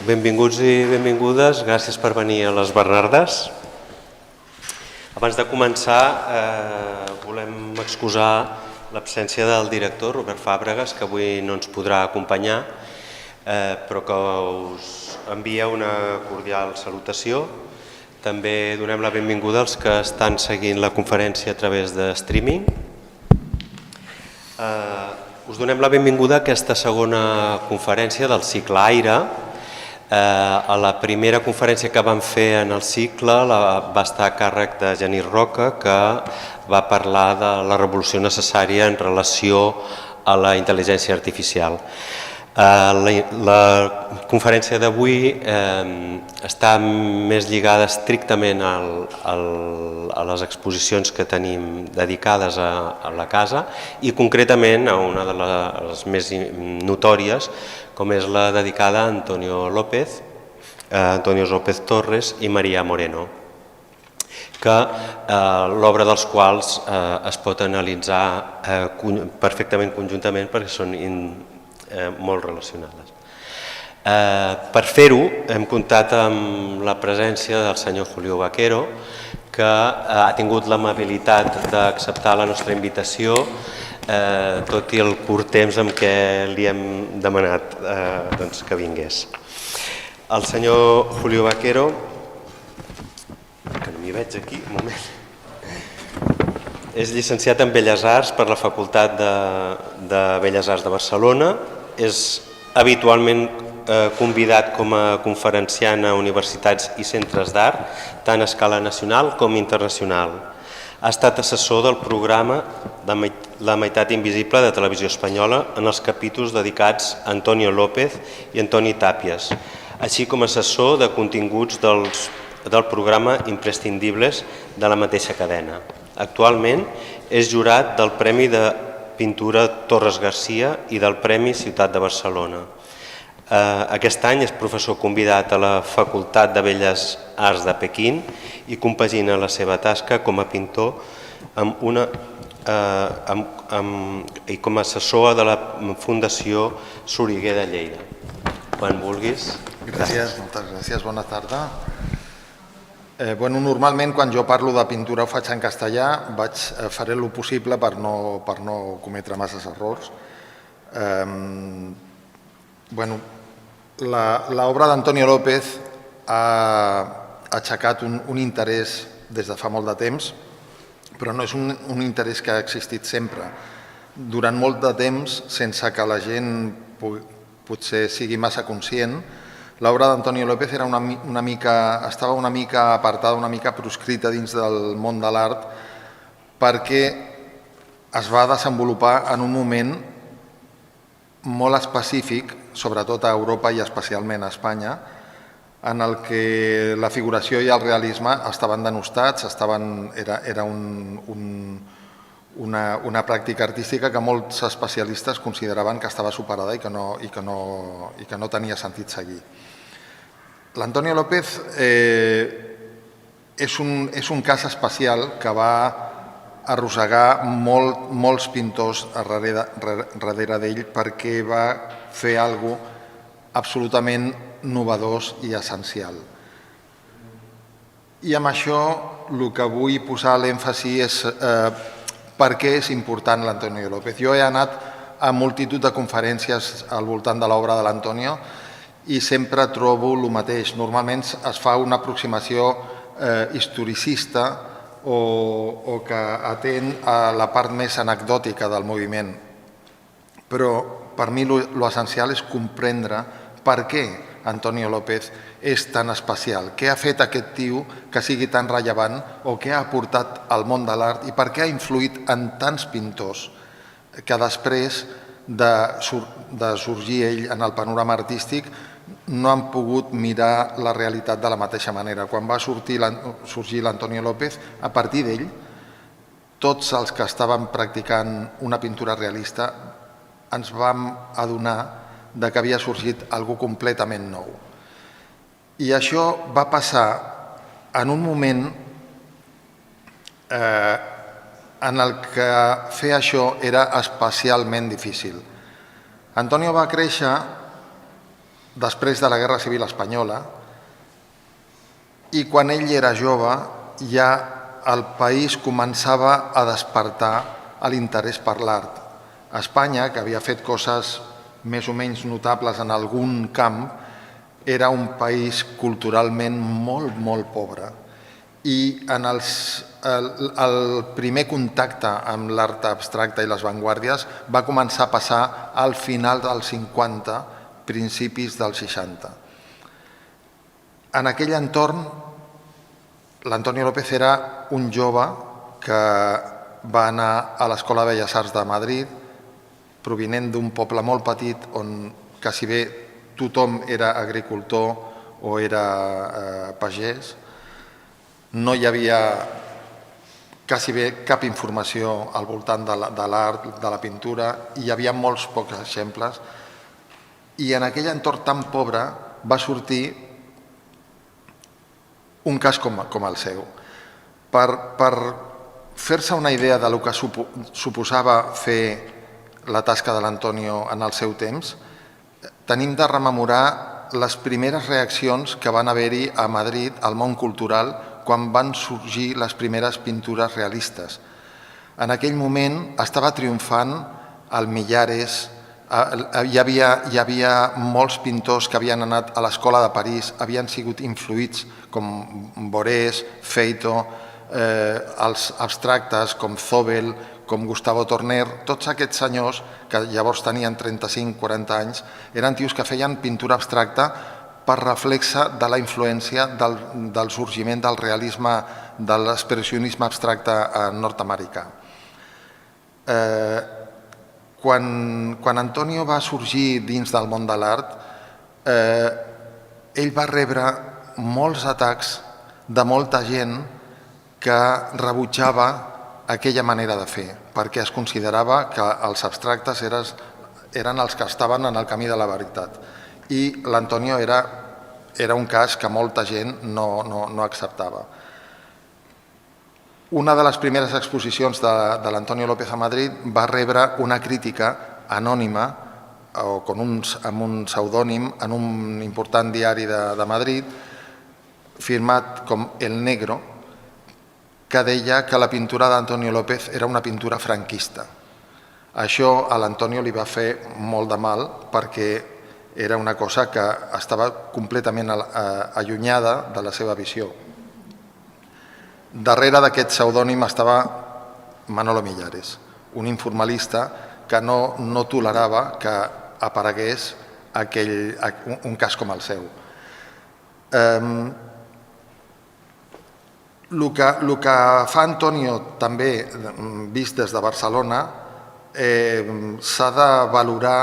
Benvinguts i benvingudes, gràcies per venir a les Bernardes. Abans de començar, volem excusar l'absència del director, Robert Fàbregas, que avui no ens podrà acompanyar, però que us envia una cordial salutació. També donem la benvinguda als que estan seguint la conferència a través de streaming. Us donem la benvinguda a aquesta segona conferència del cicle Aire. A la primera conferència que vam fer en el cicle va estar a càrrec de Genís Roca, que va parlar de la revolució necessària en relació a la intel·ligència artificial. La conferència d'avui està més lligada estrictament a les exposicions que tenim dedicades a la casa i concretament a una de les més notòries, com és la dedicada a Antonio López Torres i María Moreno, que l'obra dels quals es pot analitzar perfectament conjuntament perquè són molt relacionades. Per fer-ho hem comptat amb la presència del senyor Julio Vaquero, que ha tingut l'amabilitat d'acceptar la nostra invitació, tot i el curt temps en què li hem demanat que vingués. El senyor Julio Vaquero, que no m'hi veig aquí, un moment, és llicenciat en Belles Arts per la Facultat de Belles Arts de Barcelona, és habitualment convidat com a conferenciant a universitats i centres d'art, tant a escala nacional com internacional. Ha estat assessor del programa La meitat invisible de Televisió Espanyola en els capítols dedicats a Antonio López i Antoni Tàpies, així com assessor de continguts del programa Imprescindibles de la mateixa cadena. Actualment és jurat del Premi de Pintura Torres Garcia i del Premi Ciutat de Barcelona. Aquest any és professor convidat a la Facultat de Belles Arts de Pequín i compagina la seva tasca com a pintor i com a assessor de la Fundació Soriguer de Lleida. Quan vulguis. Gràcies, moltes gràcies, bona tarda. Normalment quan jo parlo de pintura ho faig en castellà, faré el possible per no cometre masses errors. L'obra d'Antonio López ha aixecat un interès des de fa molt de temps, però no és un interès que ha existit sempre. Durant molt de temps, sense que la gent potser sigui massa conscient, l'obra d'Antonio López estava una mica apartada, una mica proscrita dins del món de l'art perquè es va desenvolupar en un moment molt específic, sobretot a Europa i especialment a Espanya, en el que la figuració i el realisme estaven denostats, era una pràctica artística que molts especialistes consideraven que estava superada i que no tenia sentit seguir. L'Antonio López és un cas especial que va arrossegar molts pintors darrere d'ell perquè va fer alguna cosa absolutament innovador i essencial. I amb això el que vull posar l'èmfasi és per què és important l'Antonio López. Jo he anat a multitud de conferències al voltant de l'obra de l'Antonio i sempre trobo el mateix. Normalment es fa una aproximació historicista o que atén a la part més anecdòtica del moviment. Però per mi l'essencial és comprendre per què Antonio López és tan especial, què ha fet aquest tio que sigui tan rellevant o què ha aportat al món de l'art i per què ha influït en tants pintors que després de sorgir ell en el panorama artístic no han pogut mirar la realitat de la mateixa manera. Quan va sorgir l'Antonio López, a partir d'ell, tots els que estàvem practicant una pintura realista ens vam adonar que havia sorgit alguna cosa completament nou. I això va passar en un moment en el que fer això era especialment difícil. Antonio va créixer després de la Guerra Civil Espanyola, i quan ell era jove ja el país començava a despertar l'interès per l'art. Espanya, que havia fet coses més o menys notables en algun camp, era un país culturalment molt, molt pobre. I el primer contacte amb l'art abstracte i les vanguardies va començar a passar al final dels 50, principis dels 60. En aquell entorn, l'Antonio López era un jove que va anar a l'Escola de Belles Arts de Madrid, provinent d'un poble molt petit on quasi bé tothom era agricultor o era pagès. No hi havia quasi bé cap informació al voltant de l'art, de la pintura, i hi havia molts pocs exemples. I en aquell entorn tan pobre va sortir un cas com el seu. Per fer-se una idea del que suposava fer la tasca de l'Antonio en el seu temps, tenim de rememorar les primeres reaccions que van haver-hi a Madrid, al món cultural, quan van sorgir les primeres pintures realistes. En aquell moment estava triomfant el Millares, hi havia molts pintors que havien anat a l'Escola de París, havien sigut influïts com Borés, Feito, els abstractes com Zobel, com Gustavo Torner. Tots aquests senyors, que llavors tenien 35-40 anys, eren tios que feien pintura abstracta per reflexe de la influència del sorgiment del realisme, de l'expressionisme abstracte nord-americà. Quan Antonio va sorgir dins del món de l'art, ell va rebre molts atacs de molta gent que rebutjava aquella manera de fer, perquè es considerava que els abstractes eren els que estaven en el camí de la veritat. I l'Antonio era un cas que molta gent no acceptava. Una de les primeres exposicions de l'Antonio López a Madrid va rebre una crítica anònima o amb un pseudònim en un important diari de Madrid, firmat com El Negro, que deia que la pintura d'Antonio López era una pintura franquista. Això a l'Antonio li va fer molt de mal perquè era una cosa que estava completament allunyada de la seva visió. Darrere d'aquest pseudònim estava Manolo Millares, un informalista que no tolerava que aparegués un cas com el seu. El que fa Antonio, també vist des de Barcelona, s'ha de valorar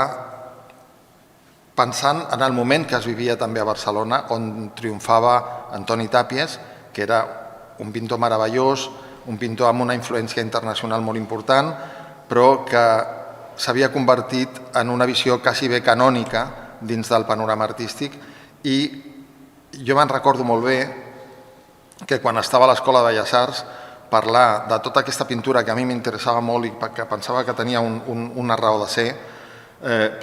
pensant en el moment que es vivia també a Barcelona, on triomfava Antoni Tàpies, que era un pintor meravellós, un pintor amb una influència internacional molt important, però que s'havia convertit en una visió quasi bé canònica dins del panorama artístic. I jo me'n recordo molt bé que quan estava a l'Escola de Belles Arts, parlar de tota aquesta pintura que a mi m'interessava molt i que pensava que tenia una raó de ser,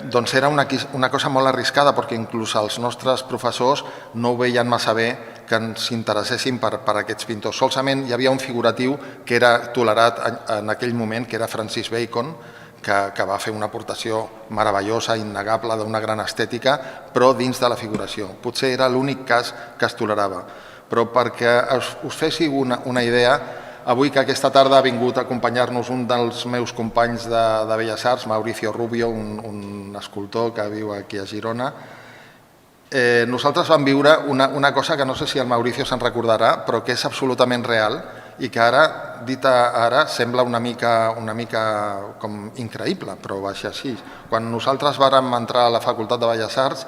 doncs era una cosa molt arriscada, perquè inclús els nostres professors no ho veien massa bé que ens interesséssim per aquests pintors. Solament hi havia un figuratiu que era tolerat en aquell moment, que era Francis Bacon, que va fer una aportació meravellosa, innegable, d'una gran estètica, però dins de la figuració. Potser era l'únic cas que es tolerava. Però perquè us féssiu una idea, avui que aquesta tarda ha vingut a acompanyar-nos un dels meus companys de Belles Arts, Mauricio Rubio, un escultor que viu aquí a Girona, nosaltres vam viure una cosa que no sé si el Mauricio se'n recordarà, però que és absolutament real i que ara, dita ara, sembla una mica com increïble, però va ser així. Quan nosaltres vàrem entrar a la Facultat de Belles Arts,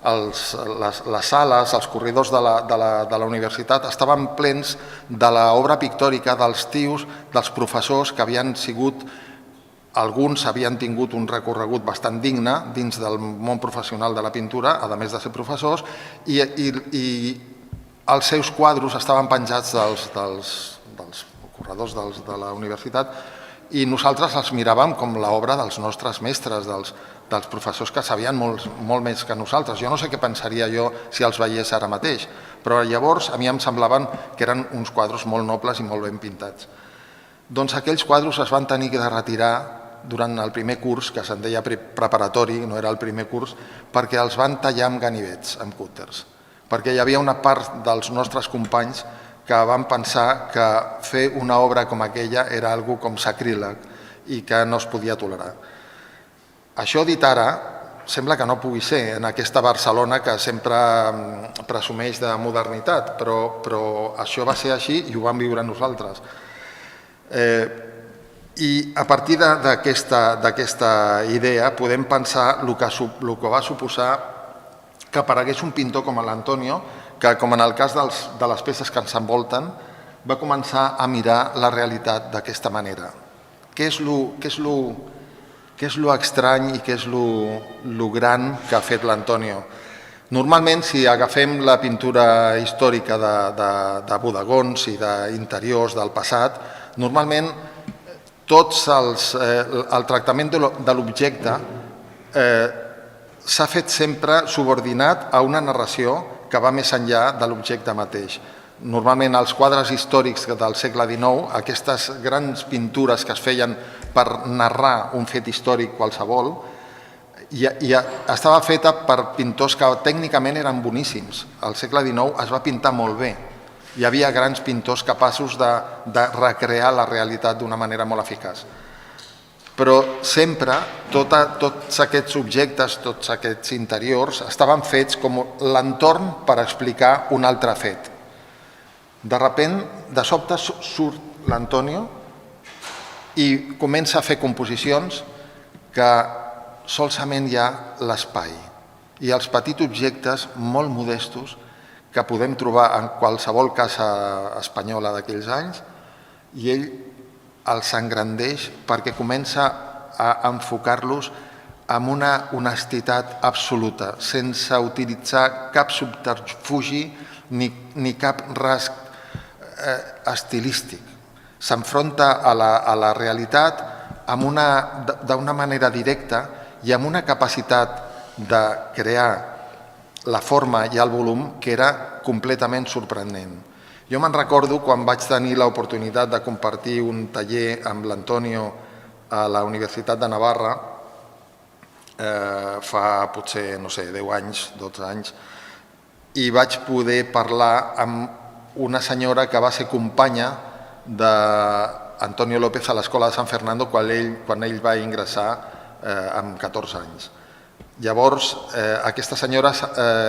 les sales, els corredors de la universitat estaven plens de l'obra pictòrica dels tios, dels professors que havien sigut, alguns havien tingut un recorregut bastant digne dins del món professional de la pintura, a més de ser professors, i els seus quadros estaven penjats dels corredors de la universitat, i nosaltres els miràvem com l'obra dels nostres mestres, dels professors que sabien molt més que nosaltres. Jo no sé què pensaria jo si els veiés ara mateix, però llavors a mi em semblaven que eren uns quadres molt nobles i molt ben pintats. Doncs aquells quadres es van tenir de retirar durant el primer curs, que se'n deia preparatori, no era el primer curs, perquè els van tallar amb ganivets, amb cúters. Perquè hi havia una part dels nostres companys que van pensar que fer una obra com aquella era algo com sacríleg i que no es podia tolerar. Això dit ara, sembla que no pugui ser en aquesta Barcelona que sempre presumeix de modernitat, però això va ser així i ho vam viure nosaltres. I a partir d'aquesta idea podem pensar el que va suposar que aparegués un pintor com l'Antonio, que com en el cas de les peces que ens envolten, va començar a mirar la realitat d'aquesta manera. Què és lo estrany i què és lo gran que ha fet l'Antonio? Normalment, si agafem la pintura històrica de bodegons i d'interiors del passat, normalment el tractament de l'objecte s'ha fet sempre subordinat a una narració que va més enllà de l'objecte mateix. Normalment els quadres històrics del segle XIX, aquestes grans pintures que es feien per narrar un fet històric qualsevol, estava feta per pintors que tècnicament eren boníssims. Al segle XIX es va pintar molt bé. Hi havia grans pintors capaços de recrear la realitat d'una manera molt eficaç. Però sempre tots aquests objectes, tots aquests interiors, estaven fets com l'entorn per explicar un altre fet. De sobte surt l'Antonio i comença a fer composicions que solament hi ha l'espai i els petits objectes molt modestos que podem trobar en qualsevol casa espanyola d'aquells anys, i ell els engrandeix perquè comença a enfocar-los amb una honestitat absoluta, sense utilitzar cap subterfugi ni cap rasg estilístic. S'enfronta a la realitat d'una manera directa i amb una capacitat de crear la forma i el volum que era completament sorprenent. Jo me'n recordo quan vaig tenir l'oportunitat de compartir un taller amb l'Antonio a la Universitat de Navarra, fa potser, no sé, 10 anys, 12 anys, i vaig poder parlar amb una senyora que va ser companya d'Antonio López a l'Escola de Sant Fernando quan ell va ingressar amb 14 anys. Llavors, aquesta senyora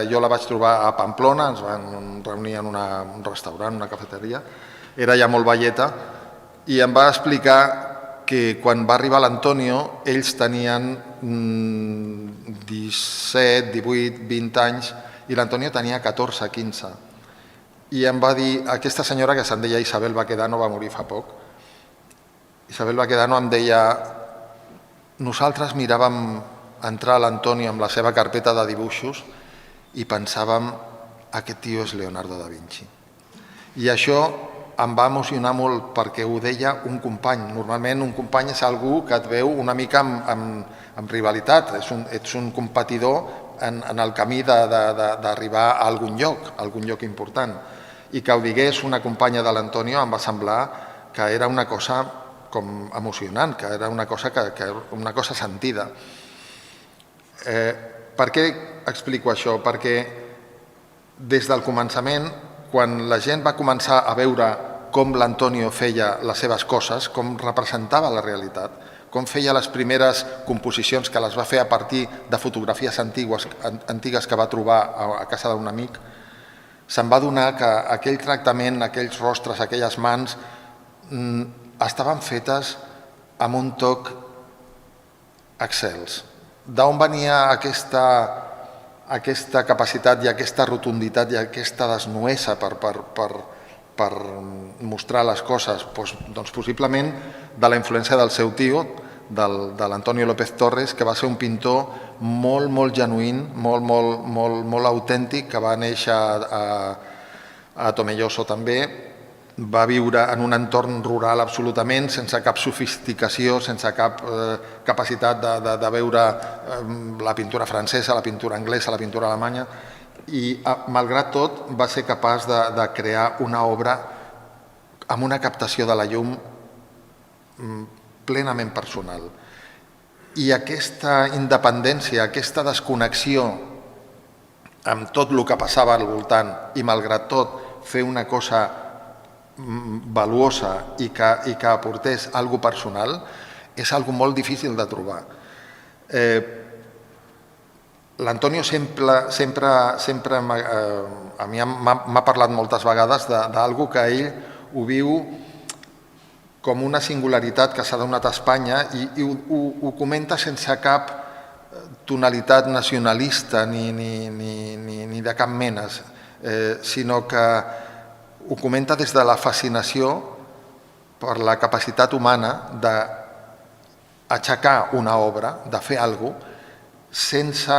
jo la vaig trobar a Pamplona, ens vam reunir en un restaurant, una cafeteria, era ja molt velleta, i em va explicar que quan va arribar l'Antonio ells tenien 17, 18, 20 anys i l'Antonio tenia 14, 15. I em va dir, aquesta senyora que se'n deia Isabel Baquedano, va morir fa poc, Isabel Baquedano em deia, nosaltres miràvem entrar l'Antonio amb la seva carpeta de dibuixos i pensàvem, aquest tio és Leonardo da Vinci. I això em va emocionar molt perquè ho deia un company. Normalment un company és algú que et veu una mica amb rivalitat, ets un competidor en el camí d'arribar a algun lloc important. I que ho digués una companya de l'Antonio em va semblar que era una cosa com emocionant, que era una cosa sentida. Per què explico això? Perquè des del començament, quan la gent va començar a veure com l'Antonio feia les seves coses, com representava la realitat, com feia les primeres composicions que les va fer a partir de fotografies antigues que va trobar a casa d'un amic, se'n va adonar que aquell tractament, aquells rostres, aquelles mans, estaven fetes amb un toc excels. D'on venia aquesta capacitat i aquesta rotunditat i aquesta desnuesa per mostrar les coses? Doncs possiblement de la influència del seu tio, de l'Antonio López Torres, que va ser un pintor molt, molt genuïn, molt autèntic, que va néixer a Tomelloso també, va viure en un entorn rural absolutament, sense cap sofisticació, sense cap capacitat de veure la pintura francesa, la pintura anglesa, la pintura alemanya, i malgrat tot va ser capaç de crear una obra amb una captació de la llum plenament personal. I aquesta independència, aquesta desconnexió amb tot el que passava al voltant i malgrat tot fer una cosa valuosa i que aportés alguna cosa personal és alguna molt difícil de trobar. L'Antonio sempre a mi m'ha parlat moltes vegades d'alguna que ell ho viu com una singularitat que s'ha donat a Espanya i ho comenta sense cap tonalitat nacionalista ni de cap mena, sinó que ho comenta des de la fascinació per la capacitat humana d'aixecar una obra, de fer alguna cosa, sense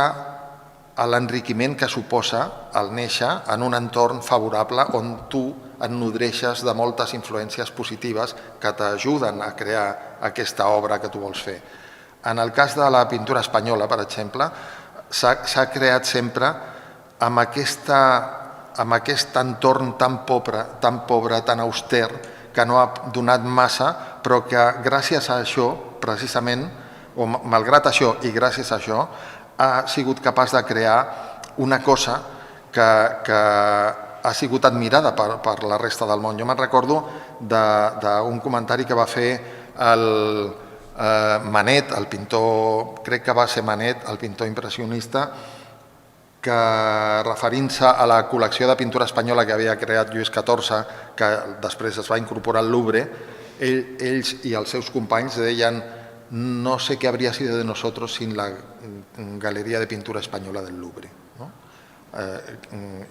l'enriquiment que suposa el néixer en un entorn favorable on tu et nodreixes de moltes influències positives que t'ajuden a crear aquesta obra que tu vols fer. En el cas de la pintura espanyola, per exemple, s'ha creat sempre amb aquest entorn tan pobre, tan auster, que no ha donat massa, però que gràcies a això, precisament, o malgrat això i gràcies a això, ha sigut capaç de crear una cosa que ha sigut admirada per la resta del món. Jo me'n recordo d'un comentari que va fer el Manet, el pintor, crec que va ser Manet, el pintor impressionista, que referint-se a la col·lecció de pintura espanyola que havia creat Lluís XIV, que després es va incorporar al Louvre, ells i els seus companys deien: no sé qué habría sido de nosotros sin la Galeria de Pintura Espanyola del Louvre.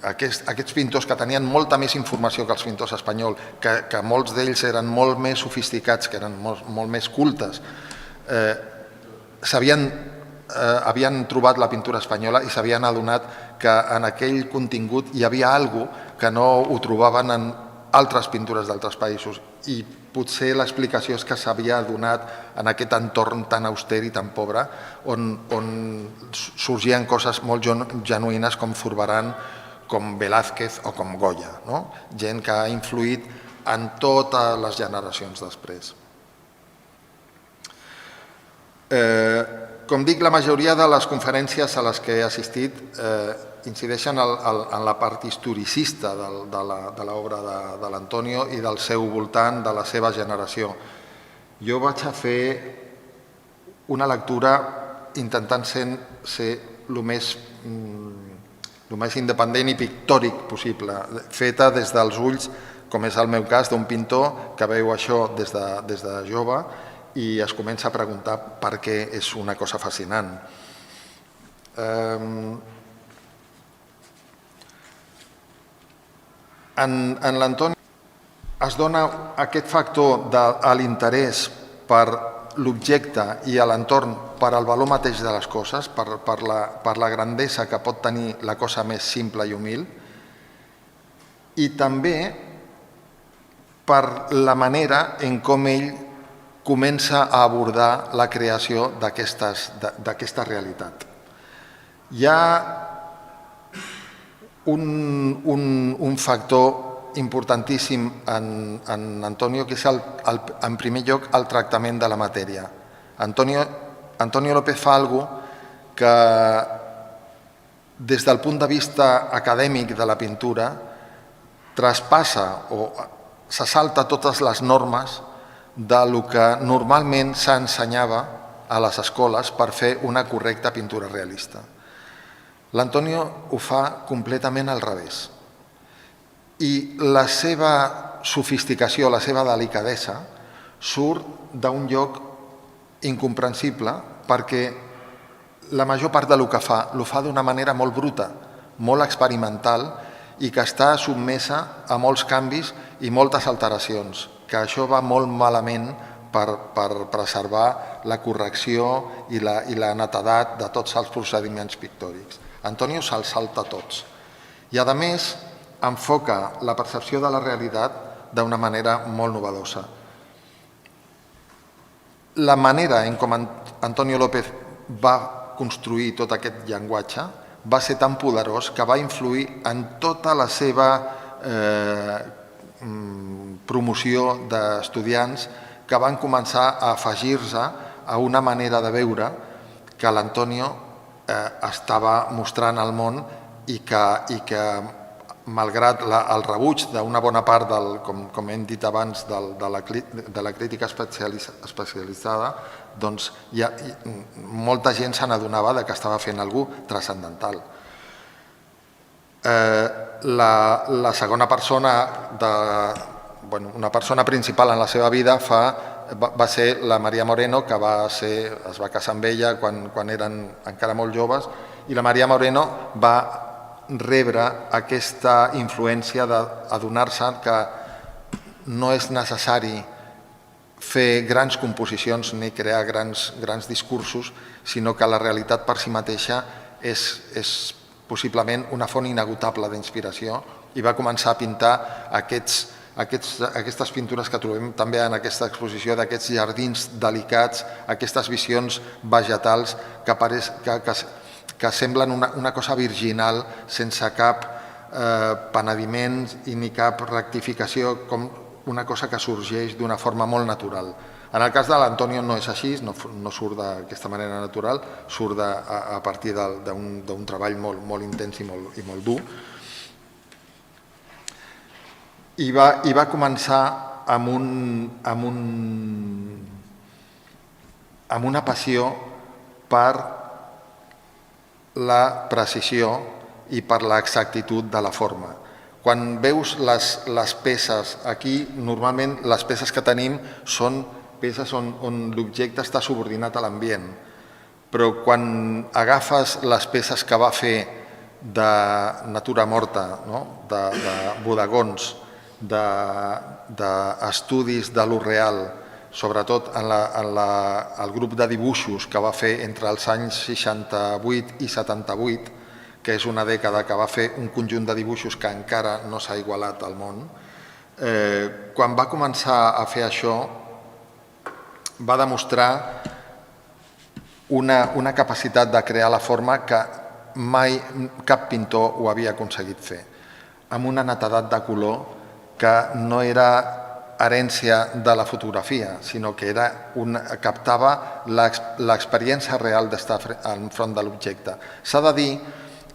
Aquests pintors que tenien molta més informació que els pintors espanyols, que molts d'ells eren molt més sofisticats, que eren molt més cultes, havien trobat la pintura espanyola i s'havien adonat que en aquell contingut hi havia alguna cosa que no ho trobaven en altres pintures d'altres països, i potser l'explicació és que s'havia donat en aquest entorn tan auster i tan pobre, on sorgien coses molt genuïnes com Zurbarán, com Velázquez o com Goya, gent que ha influït en totes les generacions després. Com dic, la majoria de les conferències a les que he assistit incideixen en la part historicista de l'obra de l'Antonio i del seu voltant, de la seva generació. Jo vaig a fer una lectura intentant ser el més independent i pictòric possible, feta des dels ulls, com és el meu cas, d'un pintor que veu això des de jove i es comença a preguntar per què és una cosa fascinant. En l'Antonio es dona aquest factor de l'interès per l'objecte i l'entorn, per al valor mateix de les coses, per la grandesa que pot tenir la cosa més simple i humil, i també per la manera en com ell comença a abordar la creació d'aquesta realitat. Hi ha un factor importantíssim en Antonio, que és, en primer lloc, el tractament de la matèria. Antonio López fa alguna cosa que, des del punt de vista acadèmic de la pintura, traspassa o se salta totes les normes del que normalment s'ensenyava a les escoles per fer una correcta pintura realista. L'Antonio ho fa completament al revés. I la seva sofisticació, la seva delicadesa, surt d'un lloc incomprensible, perquè la major part del que fa, ho fa d'una manera molt bruta, molt experimental, i que està sotmesa a molts canvis i moltes alteracions, que això va molt malament per preservar la correcció i la netedat de tots els procediments pictòrics. Antonio se'ls salta tots. I, a més, enfoca la percepció de la realitat d'una manera molt novedosa. La manera en com Antonio López va construir tot aquest llenguatge va ser tan poderós que va influir en tota la seva promoció d'estudiants que van començar a afegir-se a una manera de veure que l'Antonio estava mostrant al món i que malgrat el rebuig d'una bona part, com hem dit abans, de la crítica especialitzada, doncs molta gent se n'adonava que estava fent alguna cosa transcendental. La segona persona, una persona principal en la seva vida va ser la Maria Moreno, que es va casar amb ella quan eren encara molt joves, i la Maria Moreno va rebre aquesta influència d'adonar-se que no és necessari fer grans composicions ni crear grans discursos, sinó que la realitat per si mateixa és possiblement una font inagotable d'inspiració, i va començar a pintar aquestes pintures que trobem també en aquesta exposició, d'aquests jardins delicats, aquestes visions vegetals que semblen una cosa virginal, sense cap penediment i ni cap rectificació, com una cosa que sorgeix d'una forma molt natural. En el cas de l'Antonio no és així, no surt d'aquesta manera natural, surt a partir d'un treball molt intens i molt dur. I va començar amb una passió per la precisió i per l'exactitud de la forma. Quan veus les peces aquí, normalment les peces que tenim són peces on l'objecte està subordinat a l'ambient, però quan agafes les peces que va fer de natura morta, de bodegons, d'estudis de lo real, sobretot en el grup de dibuixos que va fer entre els anys 68 i 78, que és una dècada que va fer un conjunt de dibuixos que encara no s'ha igualat al món. Quan va començar a fer això, va demostrar una capacitat de crear la forma que mai cap pintor ho havia aconseguit fer, amb una netedat de color que no era herència de la fotografia, sinó que captava l'experiència real d'estar enfront de l'objecte. S'ha de dir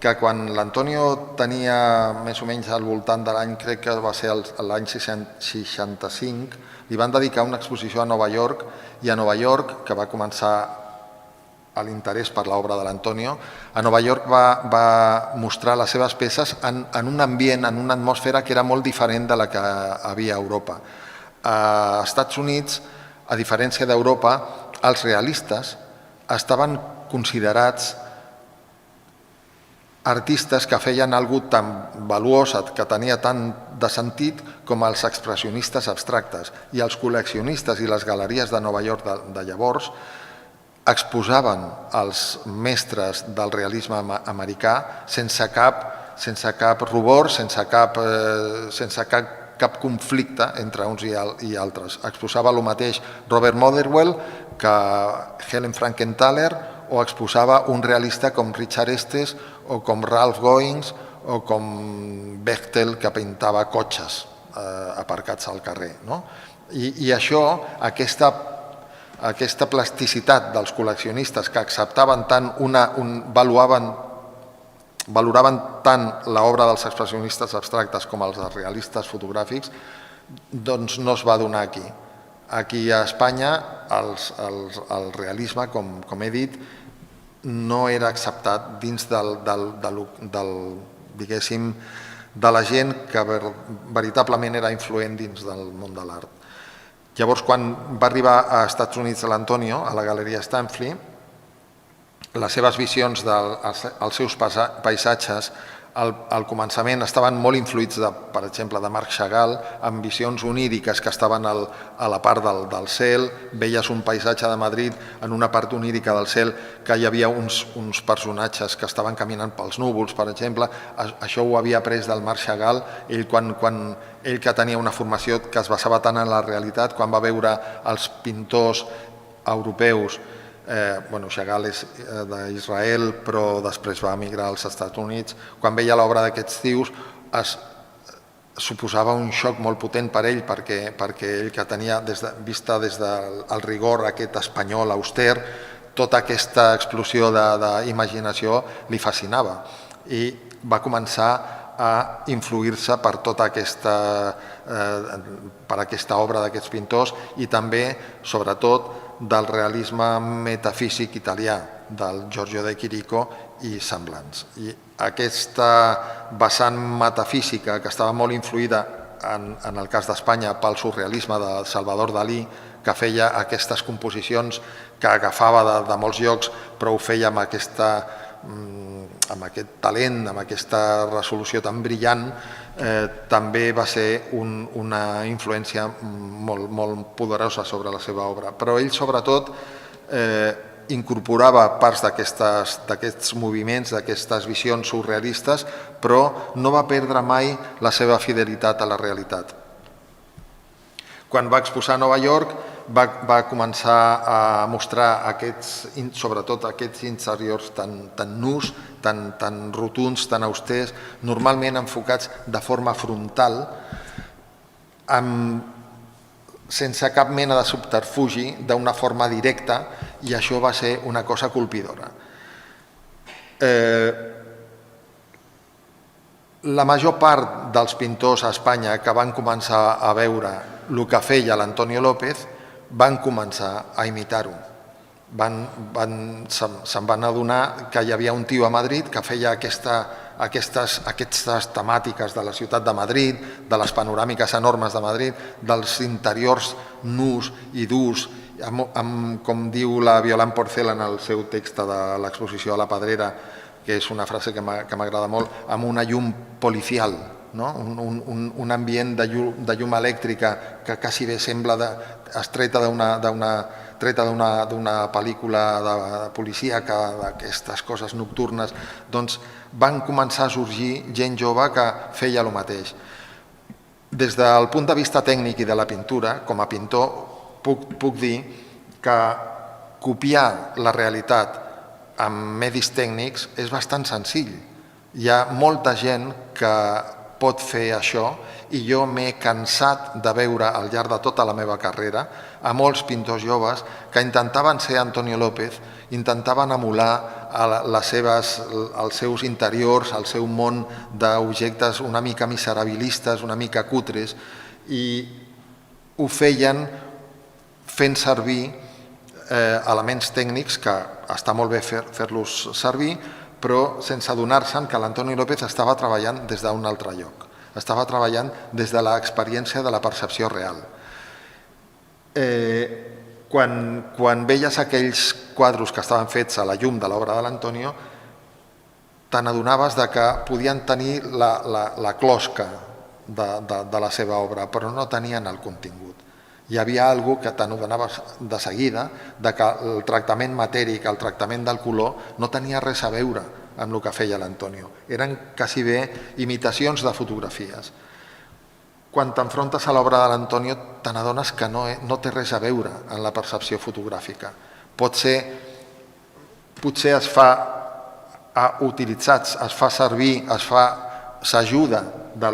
que quan l'Antonio tenia més o menys al voltant de l'any, crec que va ser l'any 65, li van dedicar una exposició a Nova York, i a Nova York, que va començar l'interès per l'obra de l'Antonio, a Nova York va mostrar les seves peces en un ambient, en una atmosfera que era molt diferent de la que havia a Europa. Als Estats Units, a diferència d'Europa, els realistes estaven considerats artistes que feien alguna cosa tan valuós, que tenia tant de sentit, com els expressionistes abstractes. I els col·leccionistes i les galeries de Nova York de llavors exposaven els mestres del realisme americà sense cap rubor, sense cap conflicte entre uns i altres. Exposava el mateix Robert Motherwell que Helen Frankenthaler, o exposava un realista com Richard Estes, o com Ralph Goings, o com Bechtel, que pintava cotxes aparcats al carrer. I això, aquesta plasticitat dels col·leccionistes que acceptaven tant, valoraven tant l'obra dels expressionistes abstractes com els realistes fotogràfics, doncs no es va donar aquí. Aquí a Espanya el realisme, com he dit, no era acceptat dins diguéssim, de la gent que veritablement era influent dins del món de l'art. Llavors, quan va arribar als Estats Units l'Antonio, a la Galeria Stanford, les seves visions dels seus paisatges Al començament estaven molt influïts, per exemple, de Marc Chagall, amb visions oníriques que estaven a la part del cel. Veies un paisatge de Madrid en una part onírica del cel que hi havia uns personatges que estaven caminant pels núvols, per exemple. Això ho havia après del Marc Chagall. Ell que tenia una formació que es basava tant en la realitat, quan va veure els pintors europeus, Chagall és d'Israel, però després va emigrar als Estats Units. Quan veia l'obra d'aquests tios, suposava un xoc molt potent per ell, perquè ell, que tenia vista des del rigor aquest espanyol auster, tota aquesta explosió d'imaginació li fascinava i va començar a influir-se per tota aquesta obra d'aquests pintors i també, sobretot, del realisme metafísic italià, del Giorgio de Chirico i semblants. I aquesta vessant metafísica, que estava molt influïda, en el cas d'Espanya, pel surrealisme de Salvador Dalí, que feia aquestes composicions que agafava de molts llocs, però ho feia amb aquest talent, amb aquesta resolució tan brillant, també va ser una influència molt poderosa sobre la seva obra. Però ell, sobretot, incorporava parts d'aquests moviments, d'aquestes visions surrealistes, però no va perdre mai la seva fidelitat a la realitat. Quan va exposar a Nova York, va començar a mostrar sobretot aquests interiors tan nus, tan rotunds, tan austers, normalment enfocats de forma frontal, sense cap mena de subterfugi, d'una forma directa, i això va ser una cosa colpidora. La major part dels pintors a Espanya que van començar a veure el que feia l'Antonio López van començar a imitar-ho. Se'n van adonar que hi havia un tio a Madrid que feia aquestes temàtiques de la ciutat de Madrid, de les panoràmiques enormes de Madrid, dels interiors nus i durs, com diu la Violant Porcel en el seu text de l'exposició a la Pedrera, que és una frase que m'agrada molt, amb una llum policial, un ambient de llum elèctrica que quasi bé sembla treta d'una pel·lícula de policíaca, d'aquestes coses nocturnes. Doncs van començar a sorgir gent jove que feia el mateix. Des del punt de vista tècnic i de la pintura, com a pintor, puc dir que copiar la realitat amb medis tècnics és bastant senzill. Hi ha molta gent que pot fer això i jo m'he cansat de veure al llarg de tota la meva carrera a molts pintors joves que intentaven ser Antonio López, intentaven emular els seus interiors, el seu món d'objectes una mica miserabilistes, una mica cutres, i ho feien fent servir elements tècnics que està molt bé fer-los servir, però sense adonar-se'n que l'Antonio López estava treballant des d'un altre lloc. Estava treballant des de l'experiència de la percepció real. Quan veies aquells quadros que estaven fets a la llum de l'obra de l'Antonio, te n'adonaves que podien tenir la closca de la seva obra, però no tenien el contingut. Hi havia alguna cosa que te n'adonaves de seguida, que el tractament matèric, el tractament del color, no tenia res a veure amb el que feia l'Antonio. Eren quasi bé imitacions de fotografies. Quan t'enfrontes a l'obra de l'Antonio, te n'adones que no té res a veure en la percepció fotogràfica. Potser es fa utilitzats, es fa servir, s'ajuda de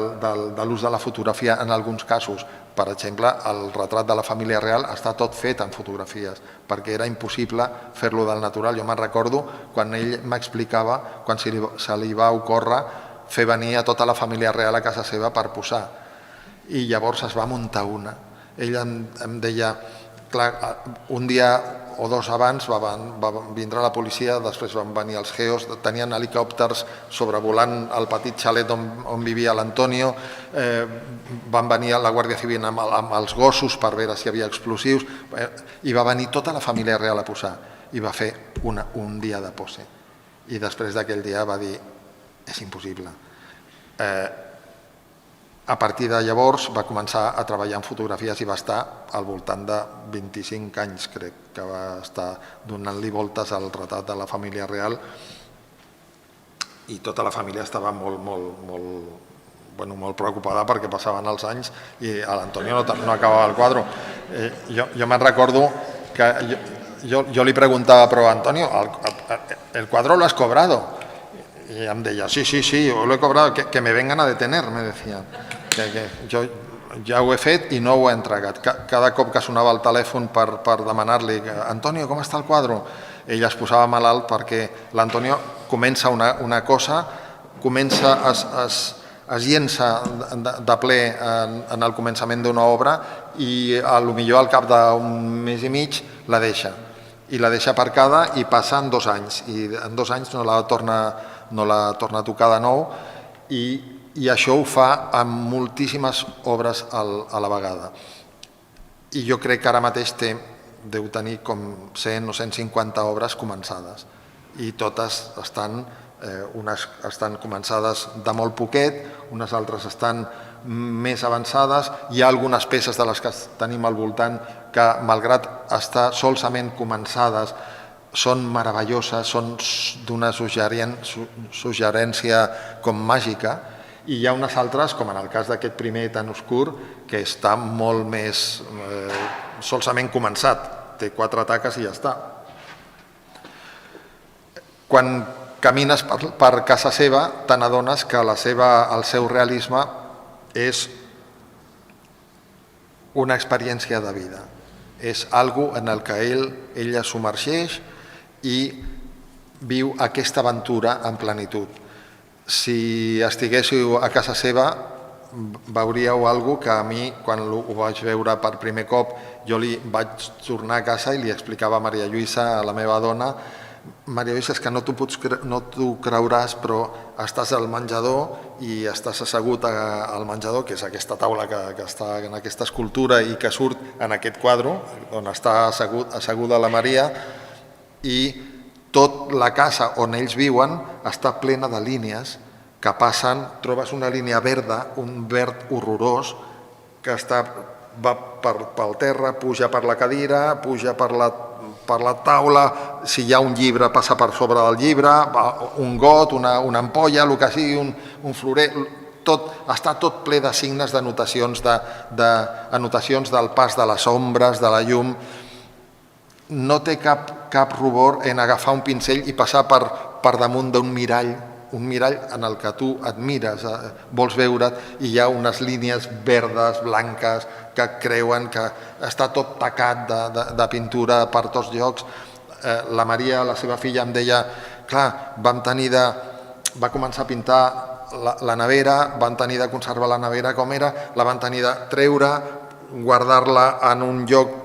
l'ús de la fotografia en alguns casos. Per exemple, el retrat de la família real està tot fet en fotografies, perquè era impossible fer-lo del natural. Jo me'n recordo quan ell m'explicava, quan se li va ocórrer fer venir a tota la família real a casa seva per posar. I llavors es va muntar una. Ell em deia, clar, un dia o dos abans va vindre la policia, després van venir els geos, tenien helicòpters sobrevolant el petit xalet on vivia l'Antonio, van venir la Guàrdia Civil amb els gossos per veure si hi havia explosius, i va venir tota la família real a posar, i va fer un dia de pose. I després d'aquell dia va dir, és impossible. A partir de llavors va començar a treballar en fotografies i va estar al voltant de 25 anys, crec que va estar donant-li voltes al retrat de la família real, i tota la família estava molt preocupada perquè passaven els anys i l'Antonio no acabava el quadre. Jo me'n recordo que yo le preguntaba, pero Antonio, ¿el cuadro lo has cobrado? Y em deia, sí, yo lo he cobrado, que me vengan a detener, me decía. Que jo ja ho he fet i no ho he entregat. Cada cop que sonava el telèfon per demanar-li, Antonio, com està el quadre? Ell es posava malalt perquè l'Antonio comença una cosa, es llença de ple en el començament d'una obra i potser al cap d'un mes i mig la deixa. I la deixa aparcada i passen 2 anys. I en 2 anys no la torna a tocar de nou i això ho fa amb moltíssimes obres a la vegada. I jo crec que ara mateix deu tenir com 100 o 150 obres començades i totes unes estan començades de molt poquet, unes altres estan més avançades. Hi ha algunes peces de les que tenim al voltant que, malgrat estar solament començades, són meravelloses, són d'una suggerència com màgica, i hi ha unes altres, com en el cas d'aquest primer tan oscur, que està molt més solament començat, té 4 taques i ja està. Quan camines per casa seva, te n'adones que el seu realisme és una experiència de vida. És algo en el que ella submergeix i viu aquesta aventura en plenitud. Si estiguéssiu a casa seva, veuríeu alguna que a mi, quan ho vaig veure per primer cop, jo li vaig tornar a casa i li explicava a Maria Lluïsa, a la meva dona, Maria Lluïsa, és que no t'ho creuràs, però estàs al menjador i estàs assegut al menjador, que és aquesta taula que està en aquesta escultura i que surt en aquest quadre, on està asseguda la Maria, i tota la casa on ells viuen està plena de línies que passen, trobes una línia verda, un verd horrorós, que va pel terra, puja per la cadira, puja per la taula, si hi ha un llibre passa per sobre del llibre, un got, una ampolla, el que sigui, un florer, està tot ple de signes, d'anotacions del pas de les ombres, de la llum. No té cap rubor en agafar un pincell i passar per damunt d'un mirall, un mirall en el que tu et mires, vols veure't, i hi ha unes línies verdes, blanques, que creuen que està tot tacat de pintura per tots llocs. La Maria, la seva filla, em deia, clar, va començar a pintar la nevera, van tenir de conservar la nevera com era, la van tenir de treure, guardar-la en un lloc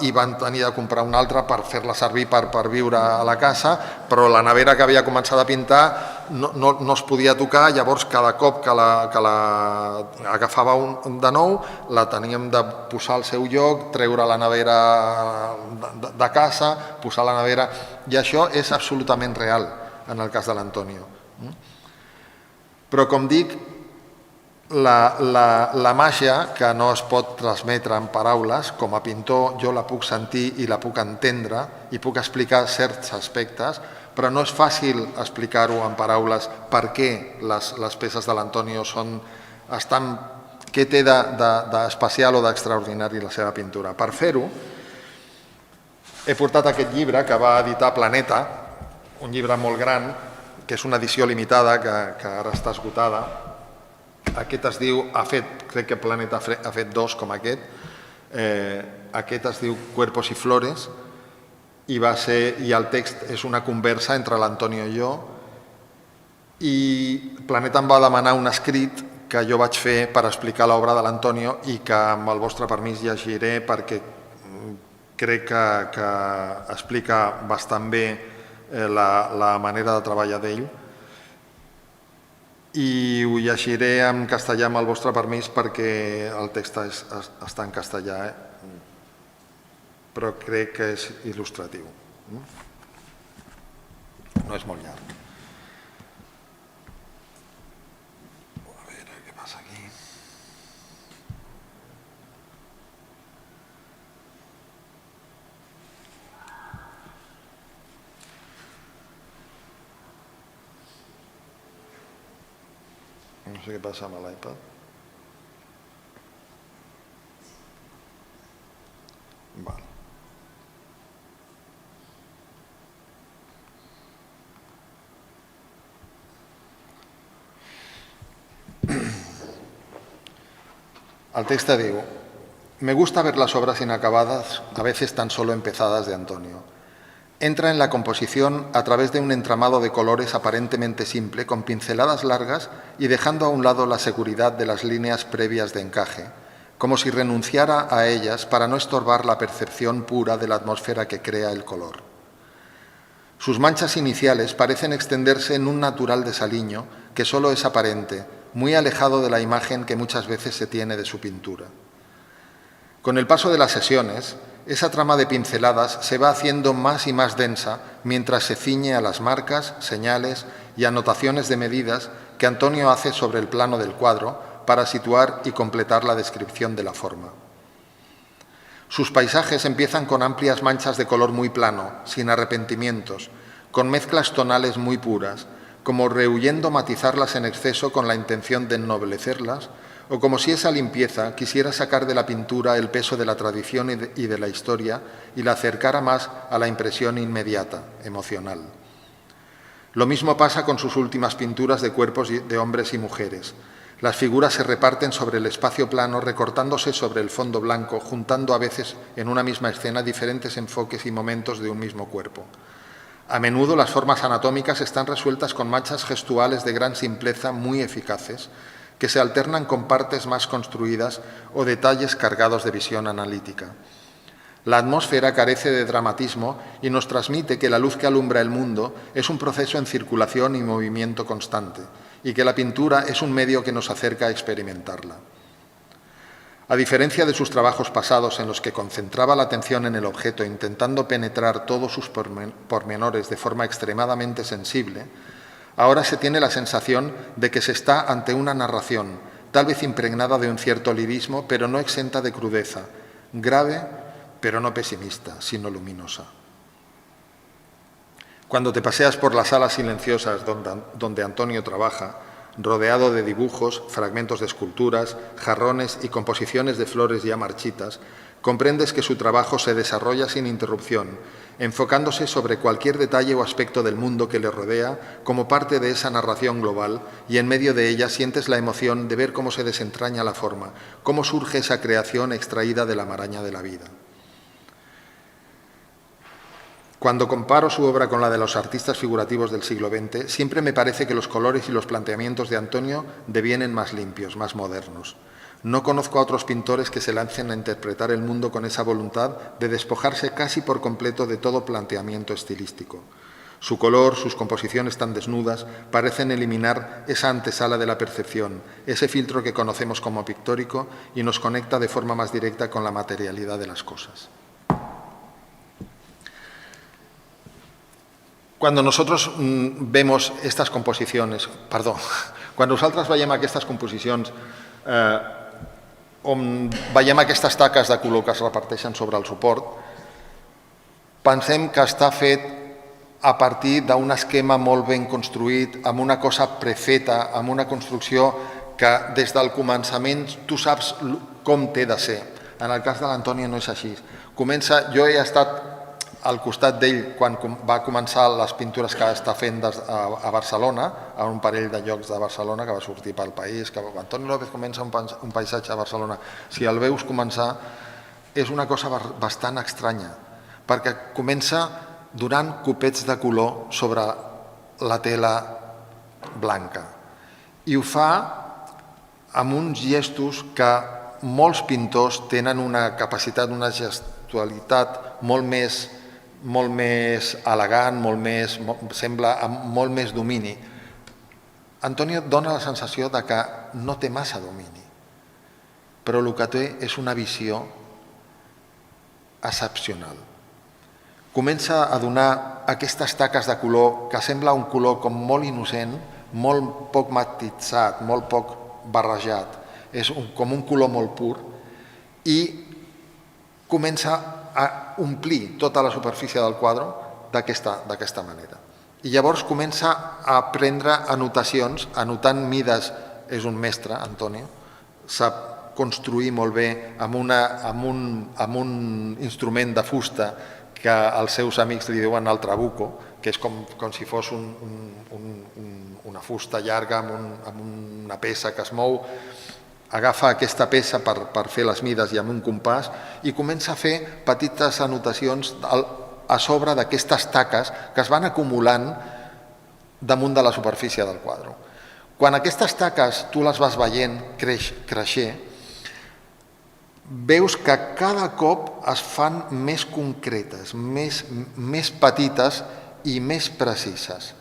i van tenir de comprar una altra per fer-la servir per viure a la casa, però la nevera que havia començat a pintar no es podia tocar. Llavors cada cop que la agafava de nou la teníem de posar al seu lloc, treure la nevera de casa, posar la nevera, i això és absolutament real en el cas de l'Antonio. Però, com dic, la màgia, que no es pot transmetre en paraules, com a pintor jo la puc sentir i la puc entendre i puc explicar certs aspectes, però no és fàcil explicar-ho en paraules per què les peces de l'Antonio estan... què té d'especial o d'extraordinari la seva pintura. Per fer-ho, he portat aquest llibre que va editar Planeta, un llibre molt gran, que és una edició limitada que ara està esgotada. Aquest es diu, crec que Planeta ha fet 2 com aquest, aquest es diu Cuerpos y Flores, i el text és una conversa entre l'Antonio i jo, i Planeta em va demanar un escrit que jo vaig fer per explicar l'obra de l'Antonio i que amb el vostre permís llegiré perquè crec que explica bastant bé la manera de treballar d'ell. I ho llegiré en castellà amb el vostre permís perquè el text està en castellà, però crec que és il·lustratiu. No és molt llarg. No sé què passa amb l'iPad. Vale. El texto diu: me gusta ver las obras inacabadas, a veces tan solo empezadas, de Antonio. Entra en la composición a través de un entramado de colores aparentemente simple, con pinceladas largas y dejando a un lado la seguridad de las líneas previas de encaje, como si renunciara a ellas para no estorbar la percepción pura de la atmósfera que crea el color. Sus manchas iniciales parecen extenderse en un natural desaliño que solo es aparente, muy alejado de la imagen que muchas veces se tiene de su pintura. Con el paso de las sesiones, esa trama de pinceladas se va haciendo más y más densa mientras se ciñe a las marcas, señales y anotaciones de medidas que Antonio hace sobre el plano del cuadro para situar y completar la descripción de la forma. Sus paisajes empiezan con amplias manchas de color muy plano, sin arrepentimientos, con mezclas tonales muy puras, como rehuyendo matizarlas en exceso con la intención de ennoblecerlas, o como si esa limpieza quisiera sacar de la pintura el peso de la tradición y de la historia y la acercara más a la impresión inmediata, emocional. Lo mismo pasa con sus últimas pinturas de cuerpos de hombres y mujeres. Las figuras se reparten sobre el espacio plano, recortándose sobre el fondo blanco, juntando a veces en una misma escena diferentes enfoques y momentos de un mismo cuerpo. A menudo las formas anatómicas están resueltas con manchas gestuales de gran simpleza muy eficaces, que se alternan con partes más construidas o detalles cargados de visión analítica. La atmósfera carece de dramatismo y nos transmite que la luz que alumbra el mundo es un proceso en circulación y movimiento constante, y que la pintura es un medio que nos acerca a experimentarla. A diferencia de sus trabajos pasados en los que concentraba la atención en el objeto intentando penetrar todos sus pormenores de forma extremadamente sensible, ahora se tiene la sensación de que se está ante una narración, tal vez impregnada de un cierto lirismo, pero no exenta de crudeza, grave, pero no pesimista, sino luminosa. Cuando te paseas por las salas silenciosas donde Antonio trabaja, rodeado de dibujos, fragmentos de esculturas, jarrones y composiciones de flores ya marchitas, comprendes que su trabajo se desarrolla sin interrupción, enfocándose sobre cualquier detalle o aspecto del mundo que le rodea como parte de esa narración global, y en medio de ella sientes la emoción de ver cómo se desentraña la forma, cómo surge esa creación extraída de la maraña de la vida. Cuando comparo su obra con la de los artistas figurativos del siglo XX, siempre me parece que los colores y los planteamientos de Antonio devienen más limpios, más modernos. No conozco a otros pintores que se lancen a interpretar el mundo con esa voluntad de despojarse casi por completo de todo planteamiento estilístico. Su color, sus composiciones tan desnudas, parecen eliminar esa antesala de la percepción, ese filtro que conocemos como pictórico y nos conecta de forma más directa con la materialidad de las cosas. Cuando nosotros vemos estas composicions, quan nosaltres veiem aquestes composicions on veiem aquestes taques de color que es reparteixen sobre el suport, pensem que està fet a partir d'un esquema molt ben construït, amb una cosa prefeta, amb una construcció que des del començament tu saps com té de ser. En el cas de l'Antonio no és així. Jo he estat al costat d'ell quan va començar les pintures que està fent a Barcelona, a un parell de llocs de Barcelona que va sortir pel país, que Antonio López comença un paisatge a Barcelona. Si el veus començar, és una cosa bastant estranya, perquè comença donant copets de color sobre la tela blanca i ho fa amb uns gestos que molts pintors tenen una capacitat, una gestualitat molt més elegant, sembla amb molt més domini. Antonio dona la sensació de que no té massa domini, però el que té és una visió excepcional. Comença a donar aquestes taques de color que sembla un color com molt innocent, molt poc matitzat, molt poc barrejat, és com un color molt pur, i comença a omplir tota la superfície del quadre d'aquesta manera. I llavors comença a prendre anotacions, anotant mides és un mestre, Antonio, sap construir molt bé amb un instrument de fusta que els seus amics li diuen el trabuco, que és com si fos una fusta llarga amb una peça que es mou. Agafa aquesta peça per fer les mides i amb un compàs i comença a fer petites anotacions a sobre d'aquestes taques que es van acumulant damunt de la superfície del quadre. Quan aquestes taques tu les vas veient creixer, veus que cada cop es fan més concretes, més petites i més precises.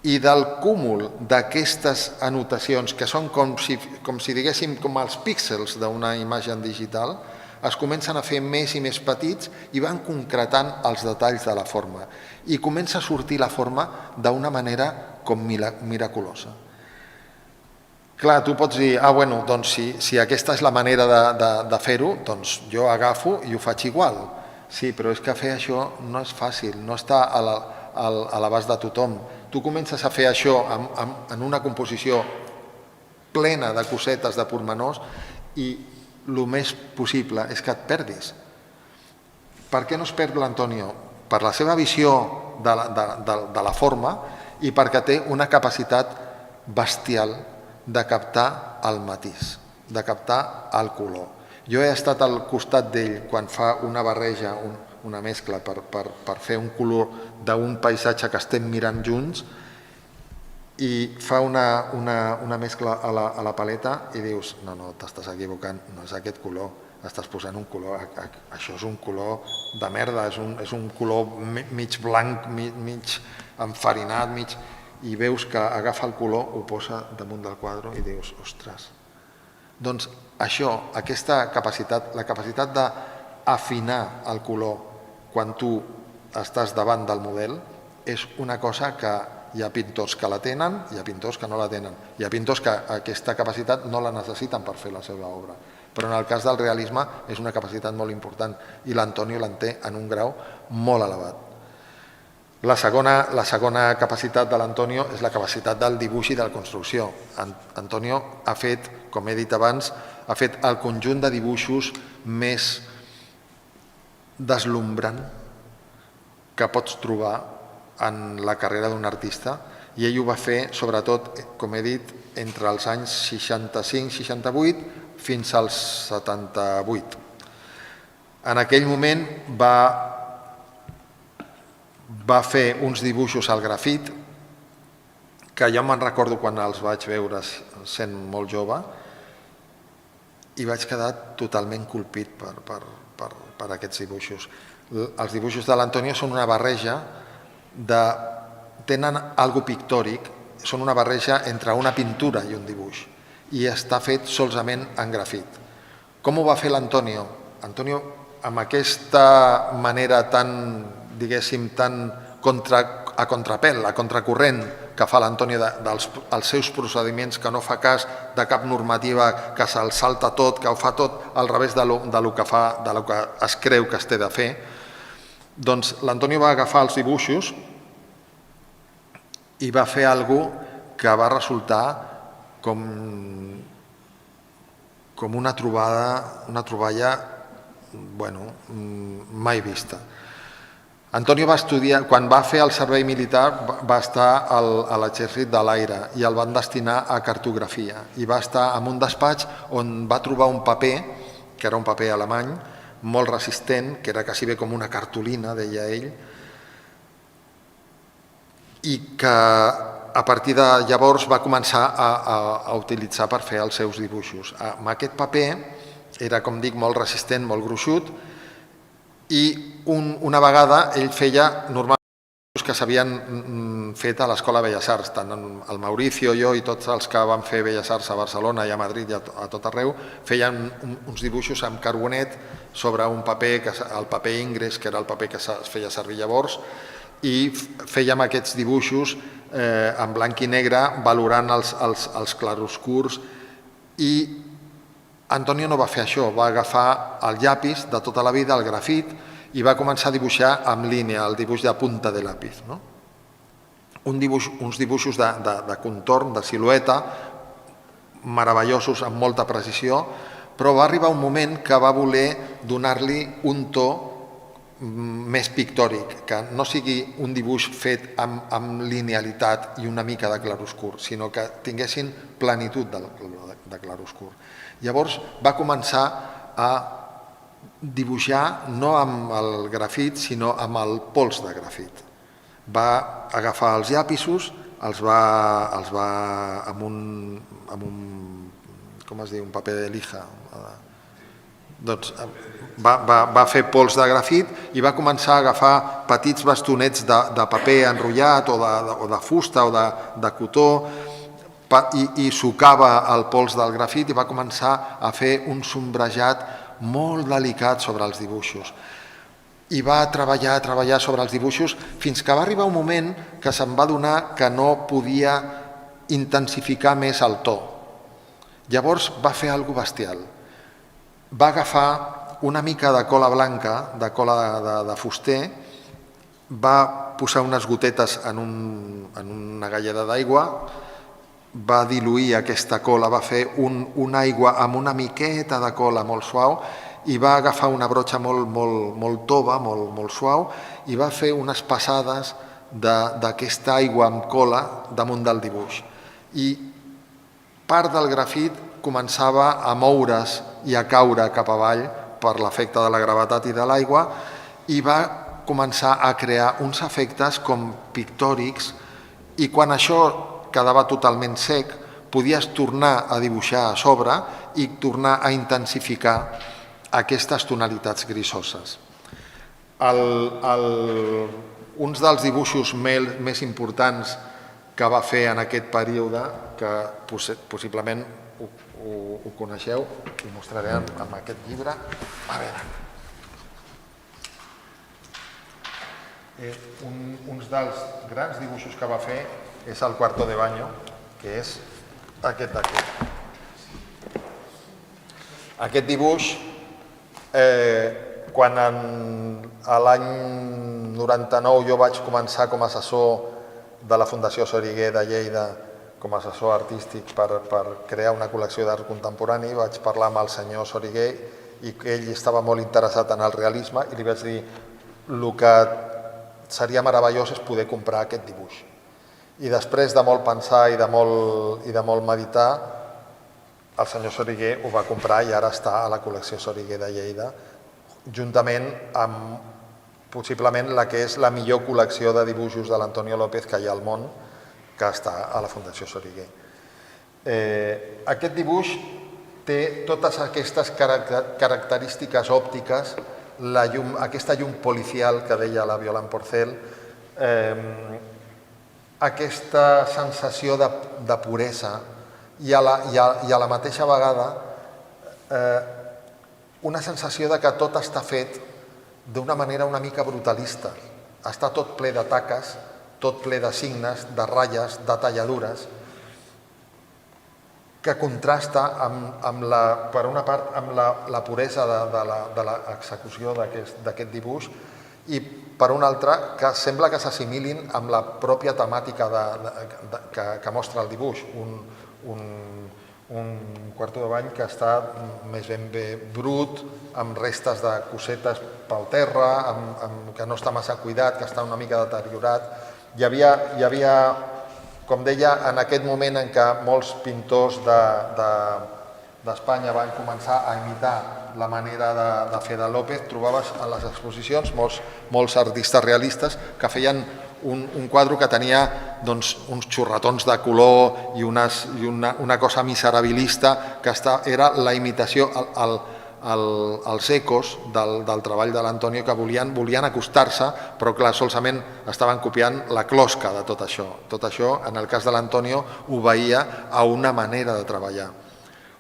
I del cúmul d'aquestes anotacions, que són com si diguéssim com els píxels d'una imatge digital, es comencen a fer més i més petits i van concretant els detalls de la forma. I comença a sortir la forma d'una manera com miraculosa. Clar, tu pots dir, doncs si aquesta és la manera de fer-ho, doncs jo agafo i ho faig igual. Sí, però és que fer això no és fàcil, no està a l'abast de tothom. Tu comences a fer això en una composició plena de cosetes, de pormenors, i el més possible és que et perdis. Per què no es perd l'Antonio? Per la seva visió de la forma i perquè té una capacitat bestial de captar el matís, de captar el color. Jo he estat al costat d'ell quan fa una barreja, una mescla per fer un color d'un paisatge que estem mirant junts i fa una mescla a la paleta i dius, no, t'estàs equivocant, no és aquest color, estàs posant un color, això és un color de merda, és un color mig blanc, mig enfarinat, i veus que agafa el color, ho posa damunt del quadre i dius, ostres. Doncs això, aquesta capacitat, la capacitat d'afinar el color quan tu estàs davant del model, és una cosa que hi ha pintors que la tenen, hi ha pintors que no la tenen, hi ha pintors que aquesta capacitat no la necessiten per fer la seva obra. Però en el cas del realisme és una capacitat molt important i l'Antonio l'en té en un grau molt elevat. La segona capacitat de l'Antonio és la capacitat del dibuix i de la construcció. Antonio ha fet, com he dit abans, ha fet el conjunt de dibuixos més deslumbrant que pots trobar en la carrera d'un artista i ell ho va fer, sobretot, com he dit, entre els anys 65-68 fins als 78. En aquell moment va fer uns dibuixos al grafit que jo me'n recordo quan els vaig veure sent molt jove i vaig quedar totalment colpit per aquests dibuixos. Els dibuixos de l'Antonio són una barreja tenen algo pictòric, són una barreja entre una pintura i un dibuix i està fet solament en grafit. Com ho va fer l'Antonio? Antonio, amb aquesta manera tan, diguéssim, tan a contrapèl, a contracorrent que fa l'Antonio dels seus procediments, que no fa cas de cap normativa, que se'l salta tot, que ho fa tot al revés del que es creu que es té de fer, doncs l'Antonio va agafar els dibuixos i va fer alguna cosa que va resultar com una troballa mai vista. Antonio va estudiar, quan va fer el servei militar, va estar a l'exèrcit de l'aire i el van destinar a cartografia i va estar en un despatx on va trobar un paper, que era un paper alemany, molt resistent, que era quasi bé com una cartolina, deia ell, i que a partir de llavors va començar a utilitzar per fer els seus dibuixos. Amb aquest paper era, com dic, molt resistent, molt gruixut, i una vegada ell feia normalment que s'havien fet a l'Escola Belles Arts, tant el Mauricio, jo i tots els que van fer Belles Arts a Barcelona i a Madrid i a tot arreu, feien uns dibuixos amb carbonet sobre un paper, el paper Ingres, que era el paper que es feia servir llavors, i fèiem aquests dibuixos en blanc i negre, valorant els claroscurs, i Antonio no va fer això, va agafar el llapis de tota la vida, el grafit, i va començar a dibuixar amb línia, el dibuix de punta de lápiz. Uns dibuixos de contorn, de silueta, meravellosos, amb molta precisió, però va arribar un moment que va voler donar-li un to més pictòric, que no sigui un dibuix fet amb linealitat i una mica de clarobscur, sinó que tinguessin plenitud de clarobscur. Llavors va començar a dibuixar no amb el grafit, sinó amb el pols de grafit. Va agafar els llapisos, els va amb un com es diu, un paper de lija, doncs va fer pols de grafit i va començar a agafar petits bastonets de paper enrotllat o de fusta o de cotó i sucava el pols del grafit i va començar a fer un sombrejat molt delicat sobre els dibuixos. I va treballar sobre els dibuixos fins que va arribar un moment que se'n va adonar que no podia intensificar més el to. Llavors va fer alguna cosa bestial. Va agafar una mica de cola blanca, de cola de fuster, va posar unes gotetes en una galleda d'aigua, va diluir aquesta cola, va fer una aigua amb una miqueta de cola molt suau i va agafar una brotxa molt tova, molt suau, i va fer unes passades d'aquesta aigua amb cola damunt del dibuix. I part del grafit començava a moure's i a caure cap avall per l'efecte de la gravetat i de l'aigua i va començar a crear uns efectes com pictòrics i quan això quedava totalment sec podies tornar a dibuixar a sobre i tornar a intensificar aquestes tonalitats grisoses. Uns dels dibuixos més importants que va fer en aquest període, que possiblement ho coneixeu, ho mostraré amb aquest llibre. A veure. Uns dels grans dibuixos que va fer és el Cuarto de Baño, que és aquest d'aquí. Aquest dibuix, quan l'any 99 jo vaig començar com a assessor de la Fundació Soriguer de Lleida, com a assessor artístic per crear una col·lecció d'art contemporani, vaig parlar amb el senyor Soriguer i ell estava molt interessat en el realisme i li vaig dir el que seria meravellós és poder comprar aquest dibuix. I després de molt pensar i de molt meditar, el senyor Soriguer ho va comprar i ara està a la col·lecció Soriguer de Lleida, juntament amb possiblement la que és la millor col·lecció de dibuixos de l'Antonio López que hi ha al món, que està a la Fundació Soriguer. Aquest dibuix té totes aquestes característiques òptiques, aquesta llum policial que deia la Violant Porcel, aquesta sensació de puresa i a la mateixa vegada una sensació de que tot està fet d'una manera una mica brutalista. Està tot ple de taques, tot ple de signes, de ratlles, de talladures, que contrasta, per una part, amb la puresa de l'execució d'aquest dibuix i, per una altra, que sembla que s'assimilin amb la pròpia temàtica que mostra el dibuix. Un quarto de bany que està més ben bé brut, amb restes de cosetes pel terra, que no està massa cuidat, que està una mica deteriorat. Hi havia, com deia, en aquest moment en què molts pintors d'Espanya van començar a imitar la manera de fer de López, trobaves a les exposicions molts artistes realistes que feien un quadre que tenia uns xorratons de color i una cosa miserabilista que era la imitació, els ecos del treball de l'Antonio, que volien acostar-se, però clar, solament estaven copiant la closca de tot això. Tot això, en el cas de l'Antonio, obeïa a una manera de treballar.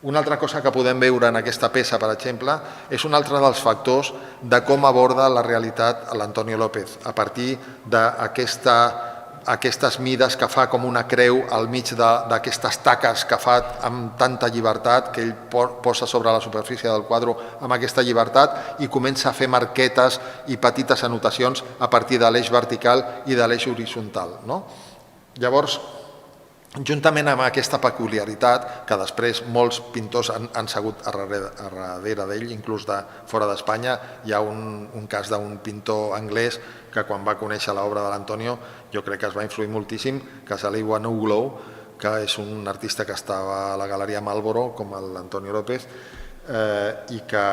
Una altra cosa que podem veure en aquesta peça, per exemple, és un altre dels factors de com aborda la realitat l'Antonio López, a partir d'aquestes mides que fa com una creu al mig d'aquestes taques que fa amb tanta llibertat, que ell posa sobre la superfície del quadre amb aquesta llibertat i comença a fer marquetes i petites anotacions a partir de l'eix vertical i de l'eix horitzontal. Llavors, juntament amb aquesta peculiaritat que després molts pintors han segut a darrere d'ell, inclús de fora d'Espanya. Hi ha un cas d'un pintor anglès que quan va conèixer l'obra de l'Antonio jo crec que es va influir moltíssim, que és l'Iwan Uglow, que és un artista que estava a la Galeria Marlborough com l'Antonio López i que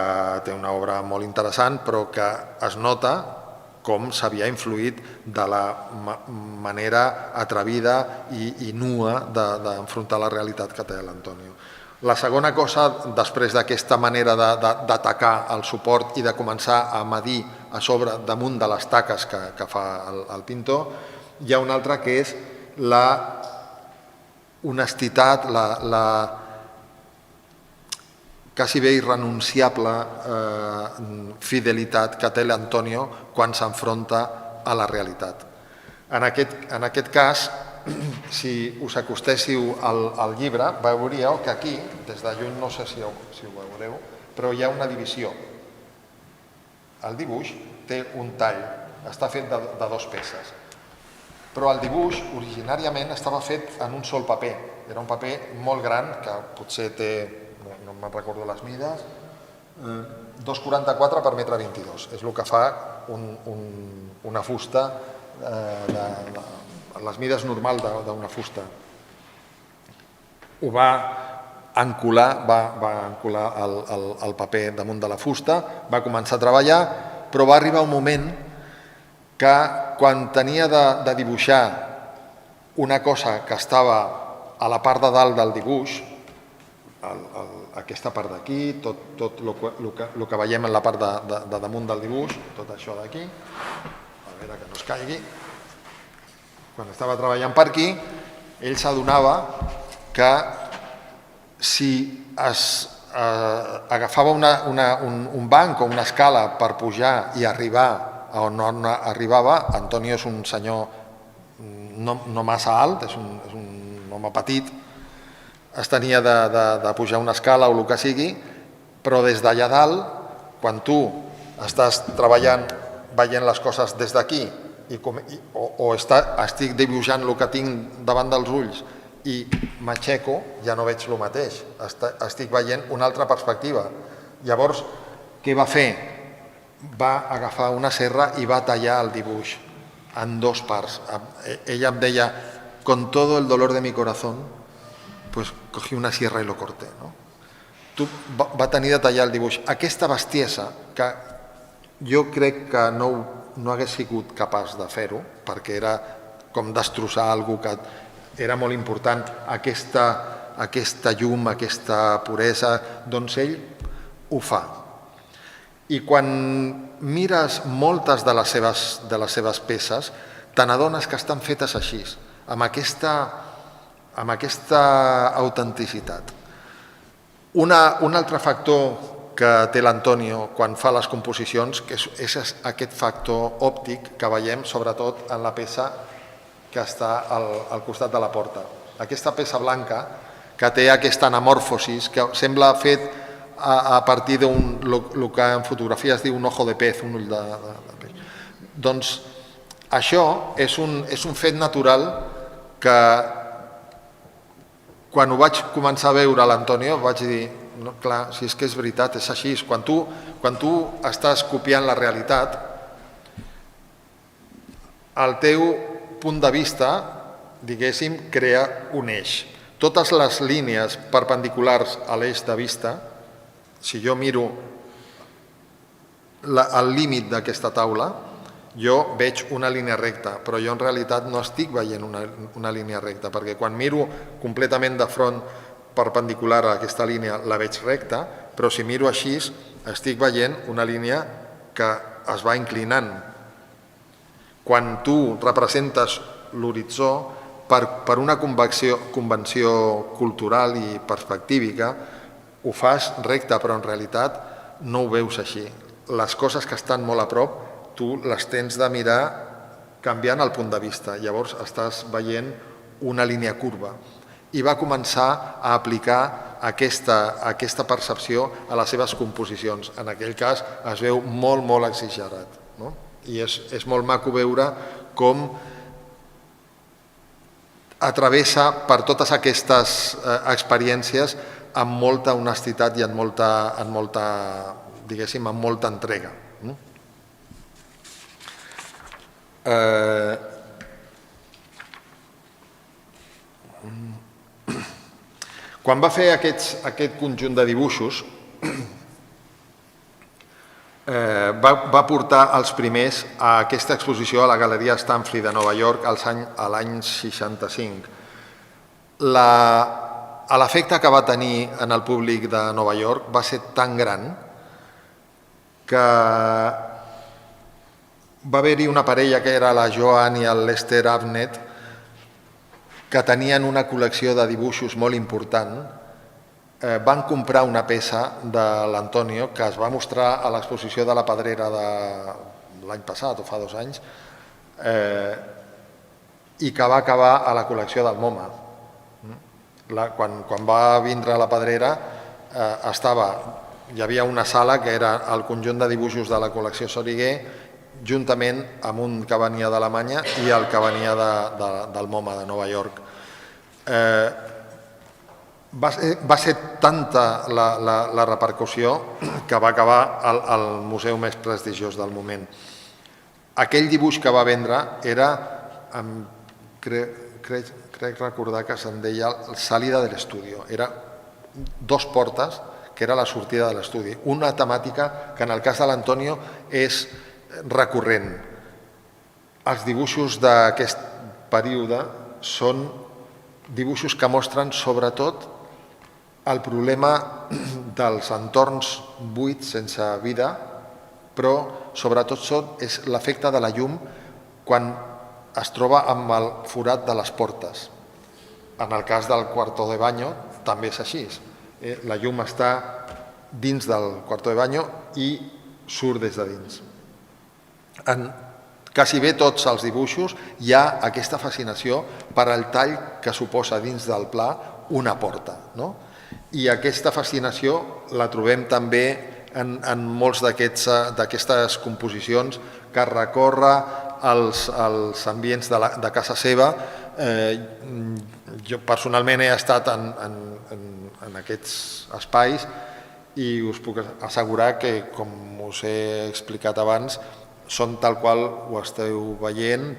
té una obra molt interessant, però que es nota com s'havia influït de la manera atrevida i nua d'enfrontar la realitat que té l'Antonio. La segona cosa, després d'aquesta manera d'atacar el suport i de començar a medir a sobre damunt de les taques que fa el pintor, hi ha una altra que és la honestitat, la quasi bé irrenunciable fidelitat que té l'Antonio quan s'enfronta a la realitat. En aquest cas, si us acostéssiu al llibre, veuríeu que aquí, des de lluny, no sé si ho veureu, però hi ha una divisió. El dibuix té un tall, està fet de 2 peces, però el dibuix originàriament estava fet en un sol paper. Era un paper molt gran, que potser té, no me'n recordo les mides, 2,44 per 1,22 m. És el que fa una fusta, les mides normals d'una fusta. Ho va encolar el paper damunt de la fusta, va començar a treballar, però va arribar un moment que quan tenia de dibuixar una cosa que estava a la part de dalt del dibuix, aquesta part d'aquí, tot el que veiem en la part de damunt del dibuix, tot això d'aquí, a veure que no es caigui, quan estava treballant per aquí, ell s'adonava que si agafava un banc o una escala per pujar i arribar a on no arribava, Antonio és un senyor no massa alt, és un home petit, es tenia de pujar una escala o el que sigui, però des d'allà dalt, quan tu estàs treballant veient les coses des d'aquí o estic dibuixant el que tinc davant dels ulls i m'aixeco, ja no veig el mateix, estic veient una altra perspectiva. Llavors, què va fer? Va agafar una serra i va tallar el dibuix en 2 parts. Ella em deia, con todo el dolor de mi corazón, pues cogí una sierra i lo corté. Va tenir de tallar el dibuix. Aquesta bestiesa, que jo crec que no hagués sigut capaç de fer-ho, perquè era com destrossar algú que era molt important, aquesta llum, aquesta puresa, doncs ell ho fa. I quan mires moltes de les seves peces, te n'adones que estan fetes així, amb aquesta autenticitat. Un altre factor que té l'Antonio quan fa les composicions és aquest factor òptic que veiem sobretot en la peça que està al costat de la porta. Aquesta peça blanca que té aquesta anamorfosis que sembla fet a partir del que en fotografia es diu un ojo de pez, un ull de peix. Doncs això és un fet natural que quan ho vaig començar a veure a l'Antonio vaig dir, no, clar, si és que és veritat, és així. Quan tu estàs copiant la realitat, el teu punt de vista, diguéssim, crea un eix. Totes les línies perpendiculars a l'eix de vista, si jo miro el límit d'aquesta taula, jo veig una línia recta, però jo en realitat no estic veient una línia recta, perquè quan miro completament de front perpendicular a aquesta línia la veig recta, però si miro així estic veient una línia que es va inclinant. Quan tu representes l'horitzó per una convenció cultural i perspectívica, ho fas recte, però en realitat no ho veus així. Les coses que estan molt a prop tu les tens de mirar canviant el punt de vista, llavors estàs veient una línia curva. I va començar a aplicar aquesta percepció a les seves composicions. En aquell cas es veu molt, molt exagerat. I és molt maco veure com atravessa per totes aquestes experiències amb molta honestitat i amb molta entrega. Quan va fer aquest conjunt de dibuixos, va portar els primers a aquesta exposició a la Galeria Stanford de Nova York l'any 65. L'efecte que va tenir en el públic de Nova York va ser tan gran que va haver-hi una parella que era la Joan i el Lester Avnet que tenien una col·lecció de dibuixos molt important. Van comprar una peça de l'Antonio que es va mostrar a l'exposició de la Pedrera de l'any passat o fa 2 anys i que va acabar a la col·lecció del MoMA. Quan va vindre a la Pedrera hi havia una sala que era el conjunt de dibuixos de la col·lecció Soriguer juntament amb un que venia d'Alemanya i el que venia del MoMA de Nova York. Va ser tanta la repercussió que va acabar al museu més prestigiós del moment. Aquell dibuix que va vendre era, crec recordar que se'n deia Salida de l'Estudio. Era 2 portes, que era la sortida de l'estudi. Una temàtica que en el cas de l'Antonio és recurrent. Els dibuixos d'aquest període són dibuixos que mostren sobretot el problema dels entorns buits sense vida, però sobretot és l'efecte de la llum quan es troba amb el forat de les portes. En el cas del cuarto de baño també és així. La llum està dins del cuarto de baño i surt des de dins. En quasi bé tots els dibuixos hi ha aquesta fascinació per al tall que suposa dins del pla una porta. I aquesta fascinació la trobem també en molts d'aquestes composicions que recorre els ambients de casa seva. Jo personalment he estat en aquests espais i us puc assegurar que, com us he explicat abans, són tal qual ho esteu veient,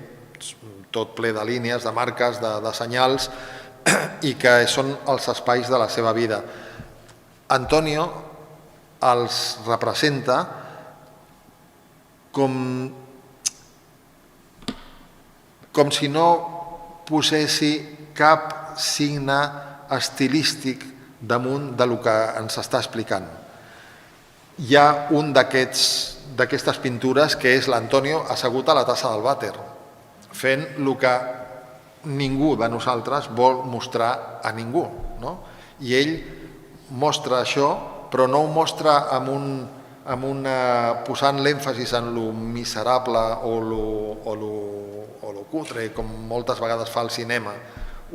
tot ple de línies, de marques, de senyals, i que són els espais de la seva vida. Antonio els representa com si no posessi cap signe estilístic damunt del que ens està explicant. Hi ha un d'aquestes pintures que és l'Antonio assegut a la tassa del vàter, fent el que ningú de nosaltres vol mostrar a ningú. I ell mostra això, però no ho mostra posant l'èmfasis en lo miserable o lo cutre, com moltes vegades fa el cinema.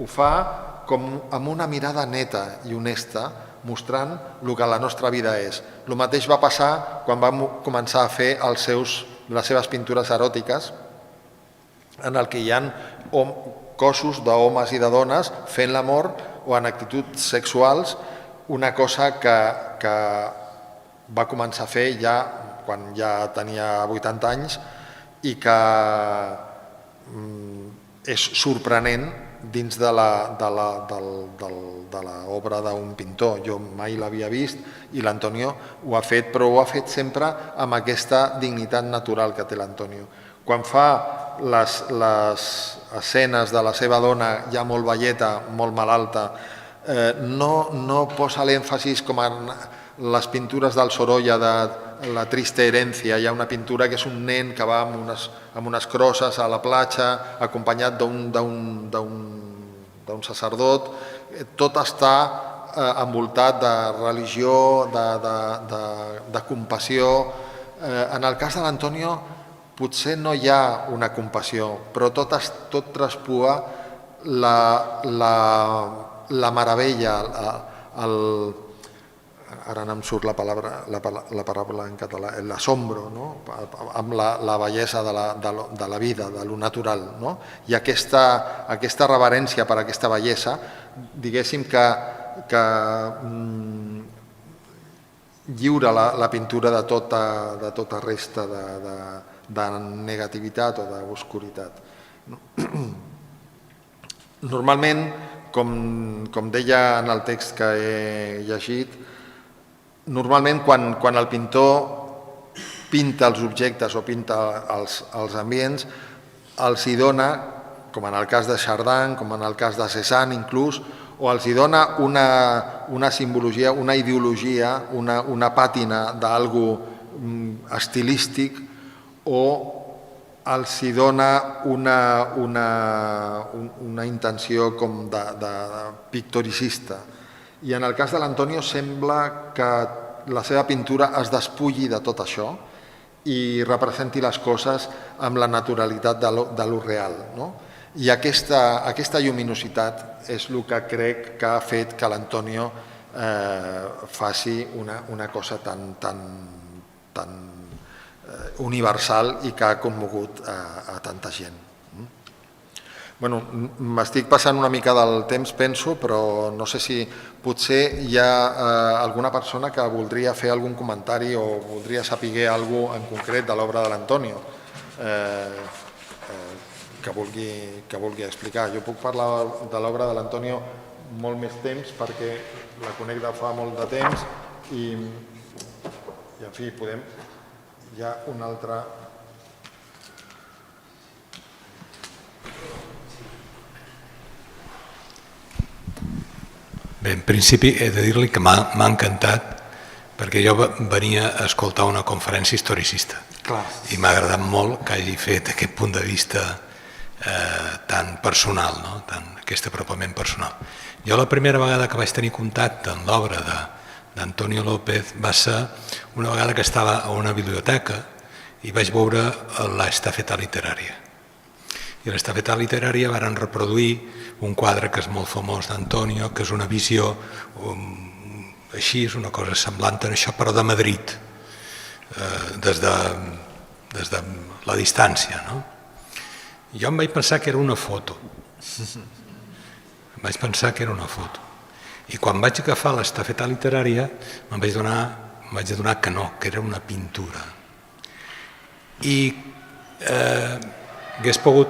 Ho fa com amb una mirada neta i honesta, mostrant el que la nostra vida és. El mateix va passar quan va començar a fer les seves pintures eròtiques, en el que hi ha cossos d'homes i de dones fent l'amor o en actituds sexuals, una cosa que va començar a fer ja quan ja tenia 80 anys i que és sorprenent dins de l'obra d'un pintor. Jo mai l'havia vist i l'Antonio ho ha fet, però ho ha fet sempre amb aquesta dignitat natural que té l'Antonio. Quan fa les escenes de la seva dona ja molt velleta, molt malalta, no posa l'èmfasis com en les pintures del Sorolla de la triste herència. Hi ha una pintura que és un nen que va amb unes crosses a la platja acompanyat d'un sacerdot. Tot està envoltat de religió, de compassió. En el cas de l'Antonio potser no hi ha una compassió, però tot traspua la meravella, ara no em surt la paraula en català, l'asombro, no? Amb la bellesa de la vida, de lo natural, no? I aquesta reverència per aquesta bellesa, diguéssim que lliura la pintura de tota resta de negativitat o d'obscuritat. Normalment, com deia en el text que he llegit, normalment quan el pintor pinta els objectes o pinta els ambients, els hi dona, com en el cas de Chardin, com en el cas de Cézanne inclús, o els hi dona una simbologia, una ideologia, una pàtina d'algú estilístic, o els hi dona una intenció com de pictoricista. I en el cas de l'Antonio sembla que la seva pintura es despulli de tot això i representi les coses amb la naturalitat de lo real, no? I aquesta lluminositat és el que crec que ha fet que l'Antonio faci una cosa tan universal i que ha commogut a tanta gent. M'estic passant una mica del temps, penso, però no sé si potser hi ha alguna persona que voldria fer algun comentari o voldria saber alguna cosa en concret de l'obra de l'Antonio que vulgui explicar. Jo puc parlar de l'obra de l'Antonio molt més temps perquè la conec de fa molt de temps i en fi, podem... Hi ha un altre... Bé, en principi he de dir-li que m'ha encantat perquè jo venia a escoltar una conferència historicista. Clar. I m'ha agradat molt que hagi fet aquest punt de vista tan personal, no? Aquest apropament personal. Jo la primera vegada que vaig tenir contacte amb l'obra d'Antonio López va ser una vegada que estava a una biblioteca i vaig veure l'estafeta literària. I l'estafeta literària varen reproduir un quadre que és molt famós d'Antonio, que és una visió així, és una cosa semblant a això, però de Madrid, des de la distància, no? Jo em vaig pensar que era una foto. Vaig pensar que era una foto. I quan vaig agafar l'estafeta literària me'n vaig adonar que no, que era una pintura. I hagués pogut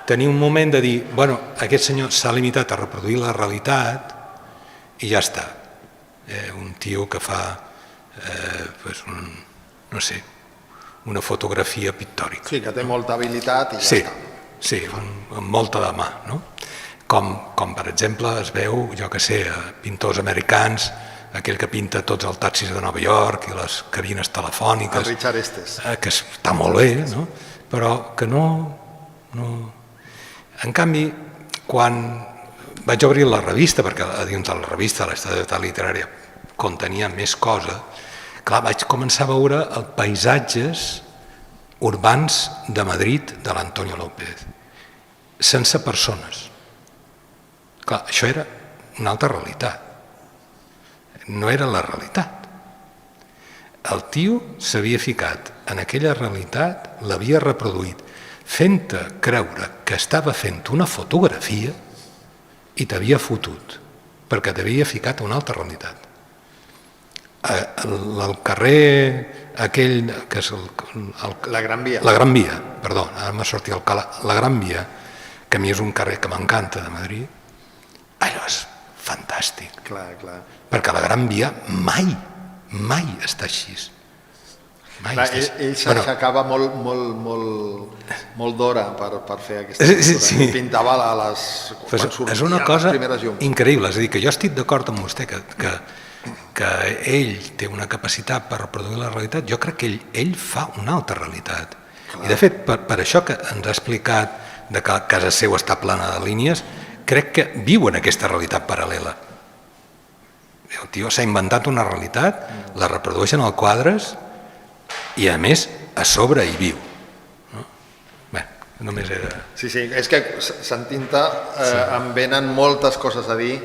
tenir un moment de dir, bueno, aquest senyor s'ha limitat a reproduir la realitat i ja està. Un tio que fa, no sé, una fotografia pictòrica. Sí, que té molta habilitat i ja està. Sí, amb molta de mà, no? Com per exemple es veu, jo que sé, pintors americans, aquell que pinta tots els taxis de Nova York i les cabines telefòniques. El Richard Estes. Que està molt bé, no? Però que no... En canvi, quan vaig obrir la revista, perquè a dins de la revista l'estafeta literària contenia més cosa, clar, vaig començar a veure els paisatges urbans de Madrid de l'Antonio López, sense persones. Clar, això era una altra realitat. No era la realitat. El tio s'havia ficat en aquella realitat, l'havia reproduït, fent-te creure que estava fent una fotografia i t'havia fotut, perquè t'havia ficat una altra realitat. El carrer aquell que és la Gran Via. La Gran Via, perdó, ara m'ha sortit el cala. La Gran Via, que a mi és un carrer que m'encanta de Madrid, allò és fantàstic. Clar. Perquè la Gran Via mai està així. Ell s'aixecava molt d'hora per fer aquesta pintura. Sí. Pintava És una cosa increïble. És a dir, que jo estic d'acord amb vostè que ell té una capacitat per reproduir la realitat. Jo crec que ell fa una altra realitat. I de fet, per això que ens ha explicat que casa seu està plena de línies, crec que viu en aquesta realitat paral·lela. El tio s'ha inventat una realitat, la reprodueix en els quadres i a més a sobre hi viu. Bé, només era... Sí, és que sentint-te em venen moltes coses a dir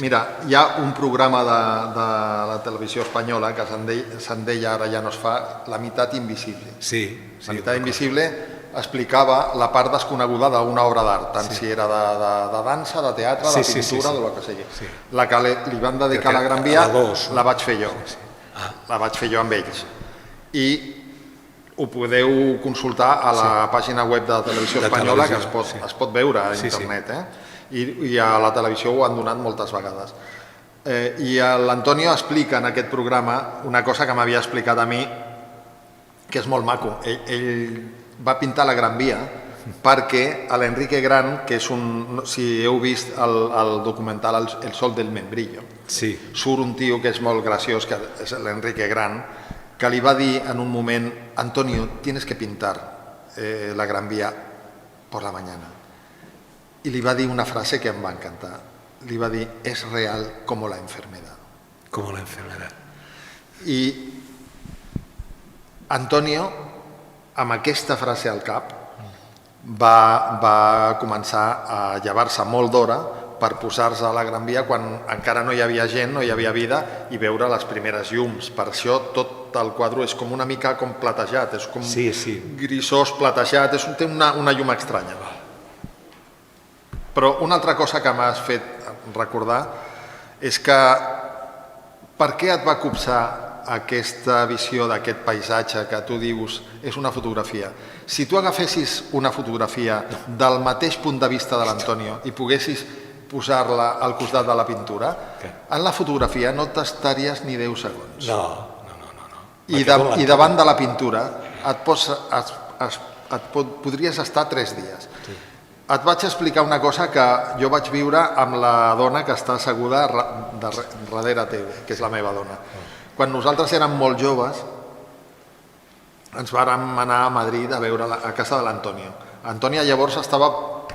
Mira, hi ha un programa de la televisió espanyola que se'n deia, ara ja no es fa, La meitat invisible. Sí. La meitat invisible explicava la part desconeguda d'una obra d'art, tant si era de dansa, de teatre, de pintura, de lo que sigui. La que li van dedicar a la Gran Via la vaig fer jo. La vaig fer jo amb ells. I ho podeu consultar a la pàgina web de la televisió espanyola, que es pot veure a internet, i a la televisió ho han donat moltes vegades. I l'Antonio explica en aquest programa una cosa que m'havia explicat a mi, que és molt maco. Ell va pintar la Gran Via perquè l'Enrique Gran, que és un... Si heu vist el documental El sol del membrillo, surt un tio que és molt graciós, que és l'Enrique Gran, que li va dir en un moment: Antonio, tienes que pintar la Gran Via por la mañana. I li va dir una frase que em va encantar. Li va dir: es real como la enfermedad. Como la enfermedad. I Antonio, amb aquesta frase al cap, va començar a llevar-se molt d'hora per posar-se a la Gran Via quan encara no hi havia gent, no hi havia vida, i veure les primeres llums. Per això tot el quadre és com una mica com platejat, és com grisós platejat, té una llum estranya. Però una altra cosa que m'has fet recordar és que per què et va copsar aquesta visió d'aquest paisatge que tu dius és una fotografia? Si tu agafessis una fotografia del mateix punt de vista de l'Antonio i poguessis posar-la al costat de la pintura, en la fotografia no t'estaries ni 10 segons. No. I davant de la pintura podries estar 3 dies. Et vaig explicar una cosa que jo vaig viure amb la dona que està asseguda darrere teu, que és la meva dona. Quan nosaltres érem molt joves, ens vàrem anar a Madrid a veure a casa de l'Antonio. Antonio llavors estava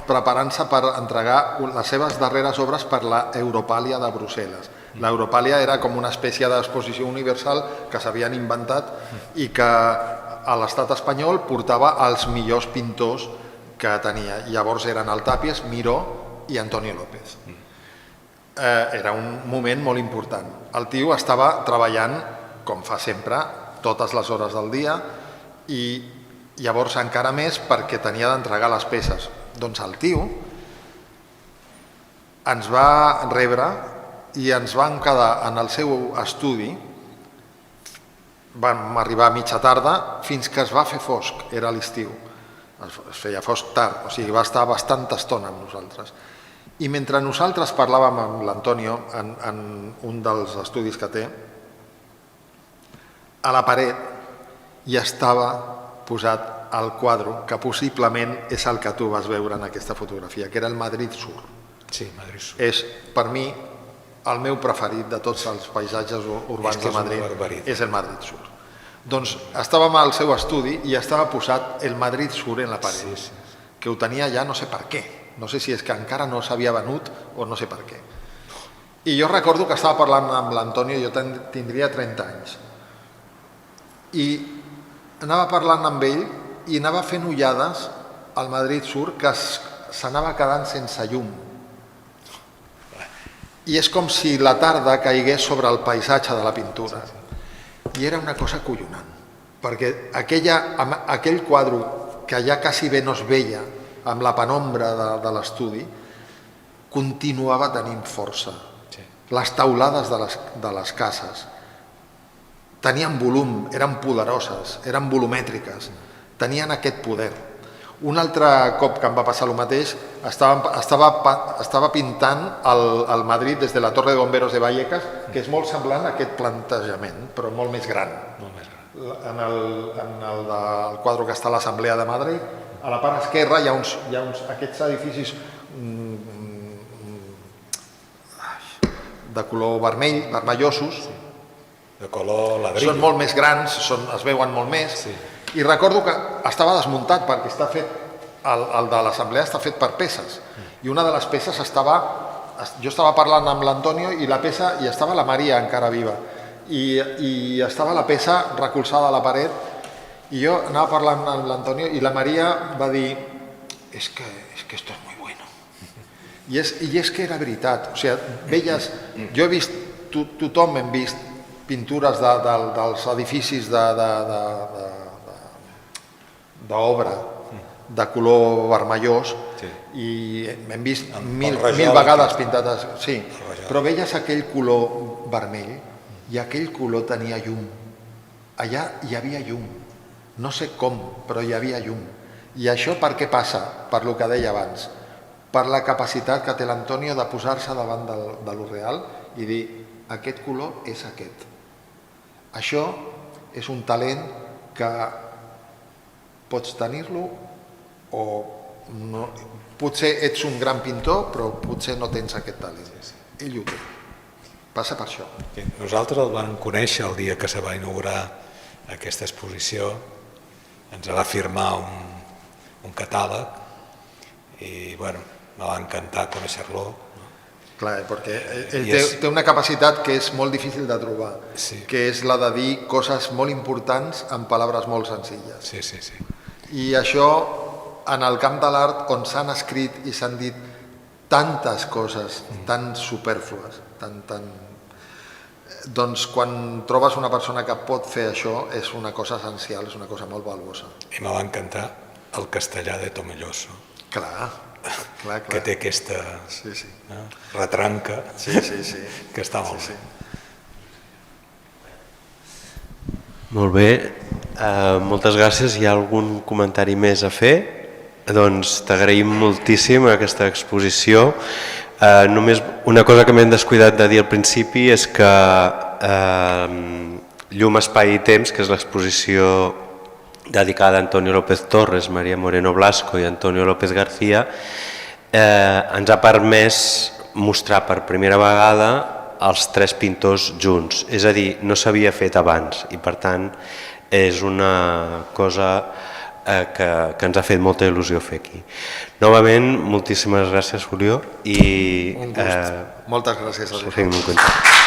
preparant-se per entregar les seves darreres obres per la Europàlia de Brussel·les. L'Europàlia era com una espècie d'exposició universal que s'havien inventat i que a l'estat espanyol portava els millors pintors que tenia. Llavors eren el Tàpies, Miró i Antonio López. Era un moment molt important. El tio estava treballant, com fa sempre, totes les hores del dia, i llavors encara més perquè tenia d'entregar les peces. Doncs el tio ens va rebre i ens vam quedar en el seu estudi, vam arribar a mitja tarda fins que es va fer fosc, era l'estiu. Es feia fosc tard, o sigui, va estar bastanta estona amb nosaltres. I mentre nosaltres parlàvem amb l'Antonio en un dels estudis que té, a la paret hi estava posat el quadre que possiblement és el que tu vas veure en aquesta fotografia, que era el Madrid Sur. Sí, Madrid Sur. És, per mi, el meu preferit de tots els paisatges urbans de Madrid. És el Madrid Sur. Doncs estàvem al seu estudi i estava posat el Madrid Sur en la paret, que ho tenia ja no sé per què. No sé si és que encara no s'havia venut o no sé per què. I jo recordo que estava parlant amb l'Antonio, jo tindria 30 anys, i anava parlant amb ell i anava fent ullades al Madrid Sur que s'anava quedant sense llum. I és com si la tarda caigués sobre el paisatge de la pintura. I era una cosa acollonant, perquè aquell quadre que ja quasi bé no es veia amb la penombra de l'estudi, continuava tenint força. Les taulades de les cases tenien volum, eren poderoses, eren volumètriques, tenien aquest poder. Un altre cop que em va passar el mateix, estava pintant el Madrid des de la Torre de Bomberos de Vallecas, que és molt semblant a aquest plantejament, però molt més gran. En el quadre que està a l'Assemblea de Madrid, a la part esquerra hi ha aquests edificis de color vermell, vermellosos, de color ladrillo. Són molt més grans, es veuen molt més. I recordo que estava desmuntat perquè està fet, el de l'assemblea està fet per peces. I una de les peces jo estava parlant amb l'Antonio i la peça, i estava la Maria encara viva, i estava la peça recolzada a la paret, i jo anava parlant amb l'Antonio i la Maria va dir: es que esto es muy bueno. I és que era veritat. O sigui, veies, jo he vist, tothom hem vist pintures dels edificis d'obra de color vermellós i hem vist mil vegades pintades, sí, però veies aquell color vermell i aquell color tenia llum. Allà hi havia llum, no sé com, però hi havia llum. I això per què passa? Per lo que deia abans, per la capacitat que té l'Antonio de posar-se davant de lo real i dir, aquest color és aquest. Això és un talent que pots tenir-lo o no. Potser ets un gran pintor, però potser no tens aquest talent. Ell ho té. Passa per això. Nosaltres el vam conèixer el dia que se va inaugurar aquesta exposició, ens va firmar un catàleg i bueno, me va encantar conèixer-lo. Clar, perquè ell té una capacitat que és molt difícil de trobar, que és la de dir coses molt importants en paraules molt senzilles. Sí, sí, sí. I això, en el camp de l'art, on s'han escrit i s'han dit tantes coses tan supèrflues, doncs quan trobes una persona que pot fer això és una cosa essencial, és una cosa molt valuosa. I me va encantar el castellà de Tomelloso. Clar. Que té aquesta retranca que està molt bé. Molt bé, moltes gràcies. Hi ha algun comentari més a fer? Doncs t'agraïm moltíssim aquesta exposició. Només una cosa que m'hem descuidat de dir al principi és que Llum, Espai i Temps, que és l'exposició dedicada a Antonio López Torres, María Moreno Blasco i Antonio López García, ens ha permès mostrar per primera vegada els tres pintors junts, és a dir, no s'havia fet abans i per tant és una cosa que ens ha fet molta il·lusió fer aquí. Novament, moltíssimes gràcies, Julio. Un gust. Moltes gràcies a vosaltres.